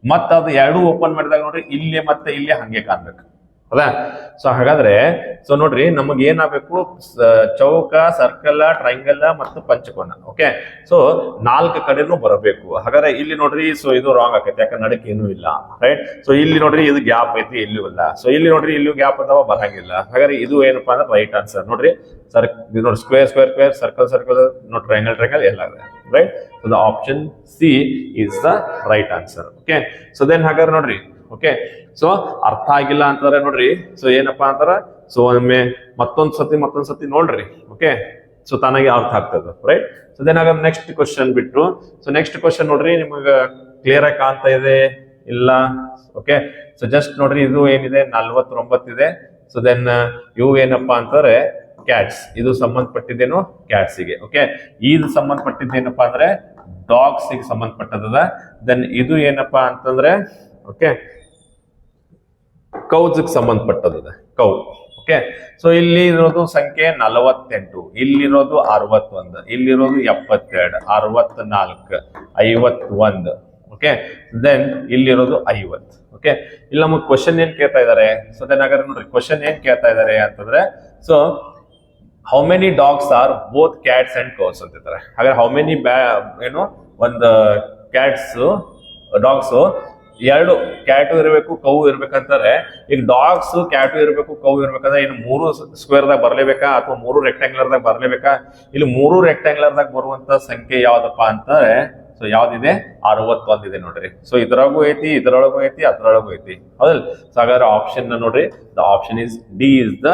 ಮತ್ತ ಅದು 2 ಓಪನ್ ಮಾಡಿದಾಗ ನೋಡ್ರಿ ಇಲ್ಲಿ ಮತ್ತೆ ಇಲ್ಲಿ ಹಂಗೆ ಕಾಣ್ಬೇಕು, ಹೌದಾ. ಸೊ ಹಾಗಾದ್ರೆ ಸೊ ನೋಡ್ರಿ ನಮಗ್ ಏನಾಗಬೇಕು, ಚೌಕ, ಸರ್ಕಲ್, ಟ್ರಯಾಂಗಲ್ ಮತ್ತು ಪಂಚಕೋನ, ಓಕೆ. ಸೊ 4 ಕಡೆನೂ ಬರಬೇಕು. ಹಾಗಾದ್ರೆ ಇಲ್ಲಿ ನೋಡ್ರಿ, ಸೊ ಇದು ರಾಂಗ್ ಆಕೈತಿ, ಯಾಕಂದ್ರೆ ನಡಕ್ ಏನೂ ಇಲ್ಲ, ರೈಟ್. ಸೊ ಇಲ್ಲಿ ನೋಡ್ರಿ ಇದು ಗ್ಯಾಪ್ ಐತಿ, ಇಲ್ಲೂ ಇಲ್ಲ. ಸೊ ಇಲ್ಲಿ ನೋಡ್ರಿ ಇಲ್ಲೂ ಗ್ಯಾಪ್ ಅದಾವ, ಬರಂಗಿಲ್ಲ. ಹಾಗಾದ್ರೆ ಇದು ಏನಪ್ಪಾ ಅಂದ್ರೆ ರೈಟ್ ಆನ್ಸರ್. ನೋಡ್ರಿ ನೋಡಿ, ಸ್ಕ್ವೇರ್, ಸರ್ಕಲ್, ನೋಡಿ ಟ್ರಯಾಂಗಲ್ ಎಲ್ಲ ಇದೆ, right. So the option C is the right answer, okay. So then ಹಾಗಾದ್ರೆ ನೋಡ್ರಿ, ಓಕೆ. ಸೊ ಅರ್ಥ ಆಗಿಲ್ಲ ಅಂತಾರೆ ನೋಡ್ರಿ, ಸೊ ಏನಪ್ಪಾ ಅಂತಾರ, ಸೊ ಒಮ್ಮೆ ಮತ್ತೊಂದ್ ಸತಿ ನೋಡ್ರಿ, ಓಕೆ. ಸೊ ತನಗೆ ಅರ್ಥ ಆಗ್ತದೆ, ರೈಟ್. ಸೊ ದೆನ್ ಹಾಗಾದ್ರೆ ನೆಕ್ಸ್ಟ್ ಕ್ವಶನ್ ಬಿಟ್ಟು, ಸೊ ನೆಕ್ಸ್ಟ್ ಕ್ವಶನ್ ನೋಡ್ರಿ ನಿಮಗ ಕ್ಲಿಯರ್ ಆಗಿ ಕಾಣ್ತಾ ಇದೆ ಇಲ್ಲ, ಓಕೆ. ಸೊ ಜಸ್ಟ್ ನೋಡ್ರಿ, ಇದು ಏನಿದೆ 49 ಇದೆ. ಸೊ ದೆನ್ ಇವು ಏನಪ್ಪಾ ಅಂತಾರೆ ಕ್ಯಾಟ್ಸ್, ಇದು ಸಂಬಂಧಪಟ್ಟಿದ್ದೇನು ಕ್ಯಾಟ್ಸಿಗೆ, ಓಕೆ. ಇದು ಸಂಬಂಧಪಟ್ಟಿದ್ದೇನಪ್ಪಾ ಅಂದ್ರೆ ಡಾಗ್ಸ್ ಗೆ ಸಂಬಂಧಪಟ್ಟದ. ದೆನ್ ಇದು ಏನಪ್ಪಾ ಅಂತಂದ್ರೆ, ಓಕೆ, ಕೌಸ್ ಸಂಬಂಧಪಟ್ಟದ, ಕೌ, ಓಕೆ. ಸೊ ಇಲ್ಲಿ ಇರೋದು ಸಂಖ್ಯೆ 48, ಇಲ್ಲಿರೋದು 61, ಇಲ್ಲಿರೋದು 72, 64, 51, ಓಕೆ. ದೆನ್ ಇಲ್ಲಿರೋದು 50, ಓಕೆ. ಇಲ್ಲಿ ನಮಗೆ ಕ್ವಶನ್ ಏನ್ ಕೇಳ್ತಾ ಇದಾರೆ, ಸೊ ದೆನ್ ಹಾಗಾದ್ರೆ ನೋಡ್ರಿ ಕ್ವಶನ್ ಏನ್ ಕೇಳ್ತಾ ಇದಾರೆ ಅಂತಂದ್ರೆ, so how many dogs are both cats and cows ಅಂತಿದ್ದಾರೆ. ಹಾಗಾದ್ರೆ ಹೌ ಮೆನಿ ಏನು ಒಂದು ಕ್ಯಾಟ್ಸ್ ಡಾಗ್ಸ್, 2 ಕ್ಯಾಟು ಇರಬೇಕು, ಕೌ ಇರ್ಬೇಕಂತಾರೆ. ಈಗ ಡಾಗ್ಸ್ ಕ್ಯಾಟು ಇರಬೇಕು, ಕೌ ಇರ್ಬೇಕಂದ್ರೆ ಇನ್ನು 3 ಸ್ಕ್ವೇರ್ದಾಗ ಬರ್ಲೇಬೇಕಾ ಅಥವಾ 3 ರೆಕ್ಟಾಂಗ್ಯುಲರ್ದಾಗ ಬರ್ಲೇಬೇಕಾ? ಇಲ್ಲಿ 3 ರೆಕ್ಟಾಂಗ್ಯುಲರ್ದಾಗ ಬರುವಂತ ಸಂಖ್ಯೆ ಯಾವ್ದಪ್ಪ ಅಂತಾರೆ, ಸೊ ಯಾವ್ದಿದೆ 61 ಇದೆ ನೋಡ್ರಿ. ಸೊ ಇದ್ರಾಗೂ ಐತಿ, ಇದ್ರೊಳಗೂ ಐತಿ, ಅದ್ರೊಳಗೂ ಐತಿ, ಹೌದಲ್. ಸೊ ಹಾಗಾದ್ರೆ ಆಪ್ಷನ್ ನೋಡ್ರಿ, the option is D is the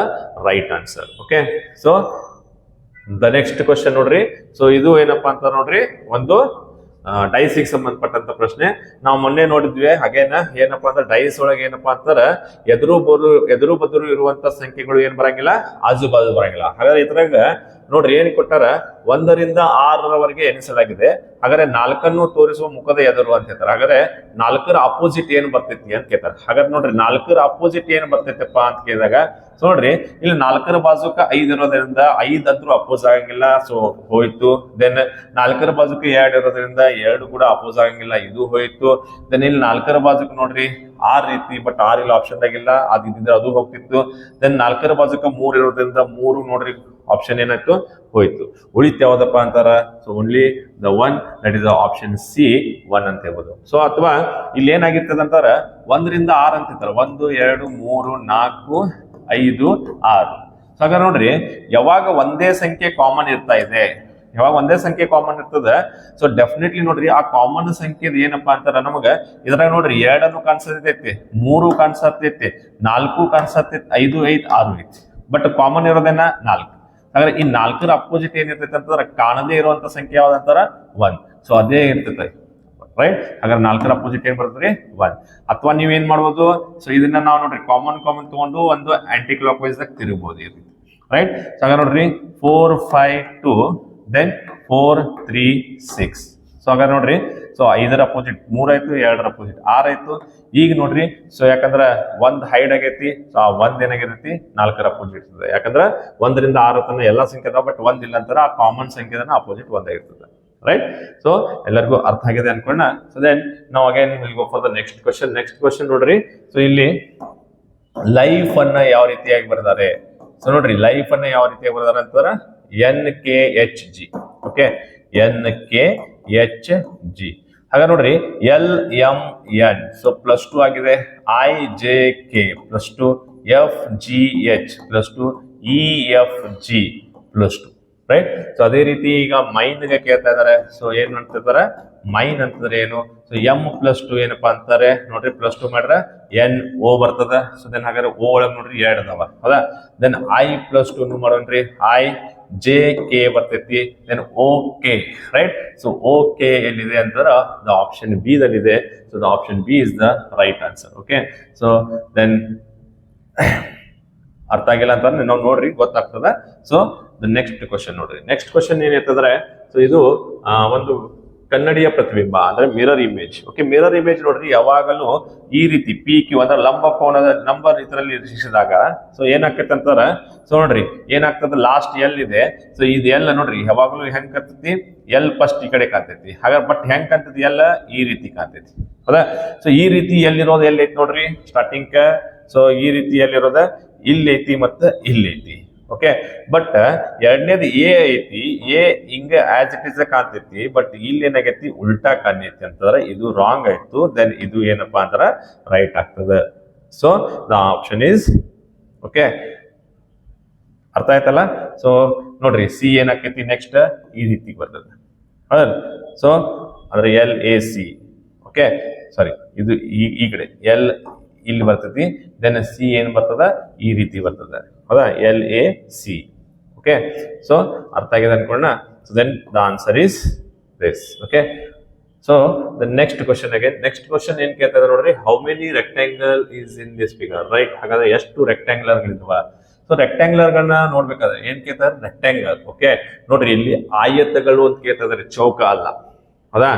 right answer, okay. So the next question ನೋಡ್ರಿ, ಸೊ ಇದು ಏನಪ್ಪಾ ಅಂತ ನೋಡ್ರಿ, ಒಂದು ಡೈಸಿಗೆ ಸಂಬಂಧಪಟ್ಟಂತ ಪ್ರಶ್ನೆ. ನಾವು ಮೊನ್ನೆ ನೋಡಿದ್ವಿ ಹಾಗೇನ, ಏನಪ್ಪಾ ಅಂದ್ರೆ ಡೈಸ್ ಒಳಗೆ ಏನಪ್ಪಾ ಅಂತಾರ ಎದುರು ಬದುರು ಇರುವಂತ ಸಂಖ್ಯೆಗಳು ಏನ್ ಬರಂಗಿಲ್ಲ, ಆಜು ಬಾಜು ಬರಂಗಿಲ್ಲ. ಹಾಗಾದ್ರೆ ಇದ್ರಾಗ ನೋಡ್ರಿ ಏನ್ ಕೊಟ್ಟಾರ, 1 ರಿಂದ 6ರವರೆಗೆ ಎಣಿಸಲಾಗಿದೆ. ಹಾಗಾದ್ರೆ 4ಅನ್ನು ತೋರಿಸುವ ಮುಖದ ಎದುರು ಅಂತ ಹೇಳ್ತಾರೆ. ಹಾಗಾದ್ರೆ 4ರ ಅಪೋಸಿಟ್ ಏನ್ ಬರ್ತೈತಿ ಅಂತ ಕೇಳ್ತಾರೆ. ಹಾಗಾದ್ರೆ ನೋಡ್ರಿ 4ರ ಅಪೋಸಿಟ್ ಏನ್ ಬರ್ತೈತಪ್ಪ ಅಂತ ಕೇಳಿದಾಗ, ಸೊ ನೋಡ್ರಿ ಇಲ್ಲಿ 4ರ ಬಾಜುಕ 5 ಇರೋದ್ರಿಂದ 5 ಅಂದ್ರೂ ಅಪೋಸ್ ಆಗಂಗಿಲ್ಲ, ಸೊ ಹೋಯ್ತು. ದೆನ್ 4ರ ಬಾಜುಕ 2 ಇರೋದ್ರಿಂದ 2 ಕೂಡ ಅಪೋಸ್ ಆಗಂಗಿಲ್ಲ, ಇದು ಹೋಯ್ತು. ದೆನ್ ಇಲ್ಲಿ 4ರ ಬಾಜುಕ ನೋಡ್ರಿ 6 ಐತಿ, ಬಟ್ 6 ಇಲ್ಲಿ ಆಪ್ಷನ್ ಆಗಿಲ್ಲ, ಅದು ಇದ್ದಿದ್ರೆ ಅದು ಹೋಗ್ತಿತ್ತು. ದೆನ್ 4ರ ಬಾಜುಕ 3 ಇರೋದ್ರಿಂದ 3 ನೋಡ್ರಿ ಆಪ್ಷನ್ ಏನಾಯ್ತು, ಹೋಯ್ತು. ಉಳಿತು ಯಾವ್ದಪ್ಪ ಅಂತಾರ, so only the one, that is option C 1 ಅಂತ ಹೇಳ್ಬೋದು. ಸೊ ಅಥವಾ ಇಲ್ಲಿ ಏನಾಗಿರ್ತದ ಅಂತಾರ 1 ರಿಂದ 6 ಅಂತ ಇರ್ತಾರ, 1 2 3 4 5 6. ಸೊ ಹಾಗಾದ್ರೆ ನೋಡ್ರಿ ಯಾವಾಗ ಒಂದೇ ಸಂಖ್ಯೆ ಕಾಮನ್ ಇರ್ತಾ ಇದೆ, ಯಾವಾಗ ಒಂದೇ ಸಂಖ್ಯೆ ಕಾಮನ್ ಇರ್ತದ, ಸೊ ಡೆಫಿನೆಟ್ಲಿ ನೋಡ್ರಿ ಆ ಕಾಮನ್ ಸಂಖ್ಯೆ ಏನಪ್ಪಾ ಅಂತಾರ, ನಮಗ ಇದ್ರಾಗ ನೋಡ್ರಿ 2 ಕಾಣಿಸತೈತಿ, 3 ಕಾಣಿಸತೈತಿ, 4 ಕಾಣಿಸತೈತಿ, 5 ಐತಿ, 6 ಐತಿ, ಬಟ್ ಕಾಮನ್ ಇರೋದೇನ 4. ಹಾಗಾದ್ರೆ ಈ 4ರ ಅಪೋಸಿಟ್ ಏನಿರ್ತೈತೆ ಅಂತಂದ್ರೆ ಕಾಣದೇ ಇರುವಂತ ಸಂಖ್ಯೆ ಯಾವ್ದಂತಾರ 1. ಸೊ ಅದೇ ಇರ್ತೈತೆ, ರೈಟ್. ಹಾಗಾದ್ರೆ 4ರ ಅಪೋಸಿಟ್ ಏನ್ ಬರ್ತದ್ರಿ 1. ಅಥವಾ ನೀವ್ ಏನ್ ಮಾಡ್ಬೋದು, ಸೊ ಇದನ್ನ ನಾವು ನೋಡ್ರಿ ಕಾಮನ್ ತಗೊಂಡು ಒಂದು ಆಂಟಿ ಕ್ಲಾಕ್ ವೈಸ್ ದಾಗ ತಿರುಗಬಹುದು, ರೈಟ್. ಸೊ ಹಾಗಾದ್ರೆ ನೋಡ್ರಿ 4 5 2, ದೆನ್ 4 3 6. ಸೊ ಹಾಗಾದ್ರೆ ನೋಡ್ರಿ, ಸೊ 5ರ ಅಪೋಸಿಟ್ 3 ಆಯ್ತು, 2ರ ಅಪೋಸಿಟ್ 6 ಆಯ್ತು. ಈಗ ನೋಡ್ರಿ, ಸೊ ಯಾಕಂದ್ರ 1 ಹೈಡ್ ಆಗೈತಿ, ಸೊ ಆ 1 ಏನಾಗಿರ್ತೈತಿ 4ರ ಅಪೋಸಿಟ್ ಇರ್ತದೆ. ಯಾಕಂದ್ರ 1 ರಿಂದ 6 ತನ ಎಲ್ಲಾ ಸಂಖ್ಯೆ ಅದಾವ, ಬಟ್ 1 ಇಲ್ಲ ಅಂತಾರ, ಆ ಕಾಮನ್ ಸಂಖ್ಯೆದನ್ನ ಅಪೋಸಿಟ್ 1 ಆಗಿರ್ತದೆ, ರೈಟ್. ಸೊ ಎಲ್ಲರಿಗೂ ಅರ್ಥ ಆಗಿದೆ ಅನ್ಕೊಂಡ. ಸೊ ದೆನ್ ನಾವು again will go for the next question. Next question ನೋಡ್ರಿ, ಸೊ ಇಲ್ಲಿ ಲೈಫ್ ಅನ್ನ ಯಾವ ರೀತಿಯಾಗಿ ಬರ್ದಾರೆ. ಸೊ ನೋಡ್ರಿ ಲೈಫ್ ಅನ್ನ ಯಾವ ರೀತಿಯಾಗಿ ಬರ್ದಾರ ಅಂತಾರ NKHG, ಓಕೆ, NKHG. ಹಾಗಾದ್ರೆ ನೋಡ್ರಿ LMN, ಸೊ +2 ಆಗಿದೆ, IJK +2, FGH +2, EFG +2. Right. So ಅದೇ ರೀತಿ ಈಗ ಮೈನ್ಗೆ ಕೇಳ್ತಾ ಇದಾರೆ. ಸೊ ಏನ್ ಮಾಡ್ತಿದ್ದಾರೆ, ಮೈನ್ ಅಂತಂದ್ರೆ ಏನು, ಸೊ m+2 ಏನಪ್ಪಾ ಅಂತಾರೆ ನೋಡ್ರಿ, +2 ಮಾಡ್ರೆ NO ಬರ್ತದ. ಸೊ ದೆನ್ ಹಾಗಾದ್ರೆ O ಒಳಗ್ ನೋಡ್ರಿ 2 ಅದಾವ, ಹೌದಾ. ದೆನ್ I+2 ಮಾಡೋಣ್ರಿ, IJK ಬರ್ತೈತಿ. Then OK, right. So OK ಎಲ್ಲಿದೆ ಅಂತಾರ ದ ಆಪ್ಷನ್ ಬಿ ದಲ್ಲಿದೆ. So the option B is the right answer. Okay, so then ಅರ್ಥ ಆಗಿಲ್ಲ ಅಂತಂದ್ರೆ ನಾವು ನೋಡ್ರಿ ಗೊತ್ತಾಗ್ತದ. ಸೊ ದ ನೆಕ್ಸ್ಟ್ ಕ್ವಶನ್ ನೋಡ್ರಿ. ನೆಕ್ಸ್ಟ್ ಕ್ವಶನ್ ಏನೈತಂದ್ರೆ, ಸೊ ಇದು ಒಂದು ಕನ್ನಡಿಯ ಪ್ರತಿಬಿಂಬ ಅಂದ್ರೆ mirror image. Okay, mirror image ನೋಡ್ರಿ ಯಾವಾಗಲೂ ಈ ರೀತಿ PQ ಅಂದ್ರೆ ಲಂಬ ಕೋನದ ನಂಬರ್ ಇದರಲ್ಲಿ ಇರಿಸಿದಾಗ ಸೊ ಏನಾಗ್ತೈತೆ ಅಂತಾರ, ಸೊ ನೋಡ್ರಿ ಏನಾಗ್ತದ, ಲಾಸ್ಟ್ ಎಲ್ ಇದೆ. ಸೊ ಇದು ಎಲ್ ನೋಡ್ರಿ ಯಾವಾಗಲೂ ಹೆಂಗ್ ಕಾಣ್ತೈತಿ, ಎಲ್ ಫಸ್ಟ್ ಈ ಕಡೆ ಕಾಣ್ತೈತಿ. ಹಾಗಾದ್ರೆ ಬಟ್ ಹೆಂಗ್ ಕಾಣ್ತೈತಿ, ಎಲ್ಲ ಈ ರೀತಿ ಕಾಣ್ತೈತಿ, ಹೌದಾ. ಸೊ ಈ ರೀತಿ ಎಲ್ಲಿರೋದು ಎಲ್ಲಿ ಐತಿ ನೋಡ್ರಿ ಸ್ಟಾರ್ಟಿಂಗ್. ಸೊ ಈ ರೀತಿ ಎಲ್ಲಿರೋದ ಇಲ್ಲಿ ಐತಿ ಮತ್ತೆ ಇಲ್ಲಿ ಐತಿ. ಓಕೆ, ಬಟ್ ಎರಡನೇದು ಎ ಐತಿ, ಎ ಹಿಂಗ ಆಸ್ ಇಟ್ ಇಸ್ ಕಾಣ್ತೈತಿ. ಬಟ್ ಇಲ್ಲಿ ಏನಾಗೈತಿ, ಉಲ್ಟಾ ಕಾಣೈತಿ ಅಂತಂದ್ರೆ ಇದು ರಾಂಗ್ ಆಯ್ತು. ದೆನ್ ಇದು ಏನಪ್ಪಾ ಅಂದ್ರ ರೈಟ್ ಆಗ್ತದೆ. So the option is okay, ಅರ್ಥ ಆಯ್ತಲ್ಲ. ಸೊ ನೋಡ್ರಿ ಸಿ ಏನಾಕೈತಿ ನೆಕ್ಸ್ಟ್ ಈ ರೀತಿ ಬರ್ತದೆ, ಹೌದಾ. ಸೊ ಅಂದ್ರೆ LAC. ಓಕೆ, ಸಾರಿ ಇದು ಈ ಕಡೆ ಎಲ್ ಇಲ್ಲಿ ಬರ್ತೈತಿ. ದೆನ್ ಸಿ ಏನ್ ಬರ್ತದ, ಈ ರೀತಿ ಬರ್ತದೆ, ಹೌದಾ, LAC. ಓಕೆ, ಸೊ ಅರ್ಥ ಆಗಿದೆ ಅನ್ಕೊಳ್ಳೋಣ. So then the answer is this. Okay, so the next question again. Next question ಏನ್ ಕೇಳ್ತಾ ಇದ್ದಾರೆ ನೋಡ್ರಿ, how many rectangle is in this figure, right. ಹಾಗಾದ್ರೆ ಎಷ್ಟು ರೆಕ್ಟಾಂಗ್ಯುಲರ್ ಗಳಿದ್ವ. ಸೊ ರೆಕ್ಟಾಂಗ್ಯುಲರ್ ಗಳನ್ನ ನೋಡ್ಬೇಕಾದ್ರೆ ಏನ್ ಕೇಳ್ತಾರೆ, ರೆಕ್ಟಾಂಗಲ್. ಓಕೆ, ನೋಡ್ರಿ ಇಲ್ಲಿ ಆಯತಗಳು ಅಂತ ಕೇಳ್ತಾ ಇದಾರೆ, ಚೌಕ ಅಲ್ಲ, ಹೌದಾ.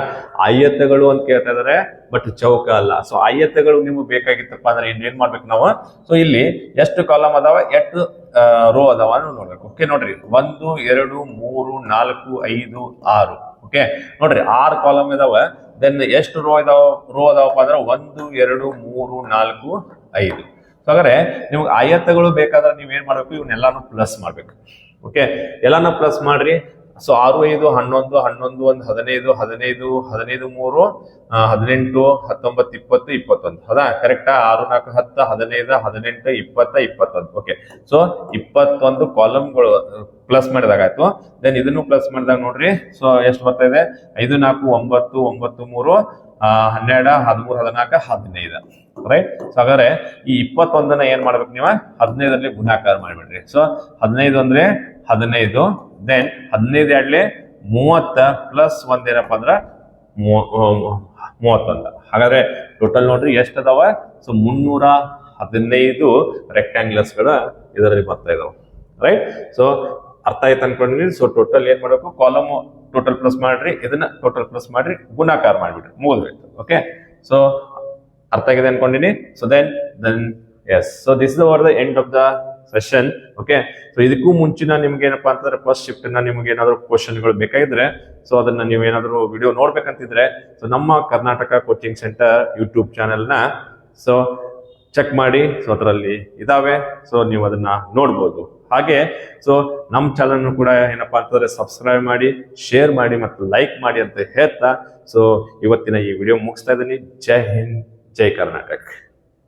ಆಯತಗಳು ಅಂತ ಕೇಳ್ತಾ ಇದಾರೆ ಬಟ್ ಚೌಕ ಅಲ್ಲ. ಸೊ ಆಯತಗಳು ನಿಮ್ಗೆ ಬೇಕಾಗಿತ್ತಪ್ಪ ಅಂದ್ರೆ ಏನ್ ಮಾಡ್ಬೇಕು ನಾವು, ಸೊ ಇಲ್ಲಿ ಎಷ್ಟು ಕಾಲಮ್ ಅದಾವ, ಎಷ್ಟು ರೋ ಅದಾವ ನೋಡ್ಬೇಕು. ಓಕೆ, ನೋಡ್ರಿ 1 2 3 4 5 6. ಓಕೆ, ನೋಡ್ರಿ 6 ಕಾಲಮ್ ಇದಾವ. ದೆನ್ ಎಷ್ಟು ರೋ ಅದಾವಪ್ಪ ಅಂದ್ರೆ 1 2 3 4 5. ಸೊ ಹಾಗಾದ್ರೆ ನಿಮ್ಗೆ ಆಯತಗಳು ಬೇಕಾದ್ರೆ ನೀವ್ ಏನ್ ಮಾಡ್ಬೇಕು, ಇವನ್ನೆಲ್ಲಾನು ಪ್ಲಸ್ ಮಾಡ್ಬೇಕು. ಓಕೆ, ಎಲ್ಲಾನು ಪ್ಲಸ್ ಮಾಡ್ರಿ. ಸೊ 6 5 11 11 1 15 15 15 3 18 19 20 21, ಹೌದಾ. ಕರೆಕ್ಟಾ. 6 4 10 15 18 20 21. ಓಕೆ, ಸೊ 21 ಕಾಲಮ್ಗಳು ಪ್ಲಸ್ ಮಾಡಿದಾಗ ಆಯ್ತು. ದೆನ್ ಇದನ್ನು ಪ್ಲಸ್ ಮಾಡಿದಾಗ ನೋಡ್ರಿ, ಸೊ ಎಷ್ಟು ಬರ್ತಾ ಇದೆ, 5 4 9 9 3 12 13 14 15, ರೈಟ್. ಸೊ ಹಾಗಾದ್ರೆ ಈ 21ನ ಏನ್ ಮಾಡ್ಬೇಕು ನೀವು, 15ರಲ್ಲಿ ಗುಣಾಕಾರ ಮಾಡ್ಬಿಡ್ರಿ. ಸೊ 15 ಅಂದ್ರೆ 15. ದೆನ್ 15 ಎರಡ್ಲೆ 30 ಪ್ಲಸ್ 1 ಏನಪ್ಪಾ ಅಂದ್ರ 31. ಹಾಗಾದ್ರೆ ಟೋಟಲ್ ನೋಡ್ರಿ ಎಷ್ಟು ಅದಾವ, ಸೊ 315 ರೆಕ್ಟಾಂಗ್ಯುಲರ್ಸ್ ಗಳ ಇದರಲ್ಲಿ ಬರ್ತಾ ಇದಾವ, ರೈಟ್. ಸೊ ಅರ್ಥ ಆಯ್ತು ಅನ್ಕೊಂಡಿನಿ. ಸೊ ಟೋಟಲ್ ಏನ್ ಮಾಡ್ಬೇಕು, ಕಾಲಮ್ ಟೋಟಲ್ ಪ್ಲಸ್ ಮಾಡ್ರಿ, ಇದನ್ನ ಟೋಟಲ್ ಪ್ಲಸ್ ಮಾಡ್ರಿ, ಗುಣಾಕಾರ ಮಾಡ್ಬಿಡ್ರಿ, ಮುಗಿದ್ಬೇಕು. ಓಕೆ, ಸೊ ಅರ್ಥ ಆಗಿದೆ ಅನ್ಕೊಂಡಿನಿ. So then yes, so this is over the end of the session. Okay, so ಇದಕ್ಕೂ ಮುಂಚಿನ ನಿಮ್ಗೆ ಏನಪ್ಪಾ ಅಂತಂದ್ರೆ ಫಸ್ಟ್ ಶಿಫ್ಟ್ ನ ನಿಮ್ಗೆ ಏನಾದ್ರು ಕ್ವಶನ್ಗಳು ಬೇಕಾಗಿದ್ರೆ, ಸೊ ಅದನ್ನ ನೀವು ಏನಾದ್ರು ವಿಡಿಯೋ ನೋಡ್ಬೇಕಂತಿದ್ರೆ, ಸೊ ನಮ್ಮ Karnataka coaching centre YouTube channel ನ ಸೊ ಚೆಕ್ ಮಾಡಿ. ಸೊ ಅದರಲ್ಲಿ ಇದಾವೆ, ಸೊ ನೀವು ಅದನ್ನ ನೋಡ್ಬೋದು. ಹಾಗೆ ಸೊ ನಮ್ಮ ಚಾನಲ್ ಕೂಡ ಏನಪ್ಪಾ ಅಂತಂದ್ರೆ ಸಬ್ಸ್ಕ್ರೈಬ್ ಮಾಡಿ, ಶೇರ್ ಮಾಡಿ ಮತ್ತು ಲೈಕ್ ಮಾಡಿ ಅಂತ ಹೇಳ್ತಾ, ಸೊ ಇವತ್ತಿನ ಈ ವಿಡಿಯೋ ಮುಗಿಸ್ತಾ ಇದ್ದೀನಿ. ಜೈ ಹಿಂದ್, ಜೈ ಕರ್ನಾಟಕ.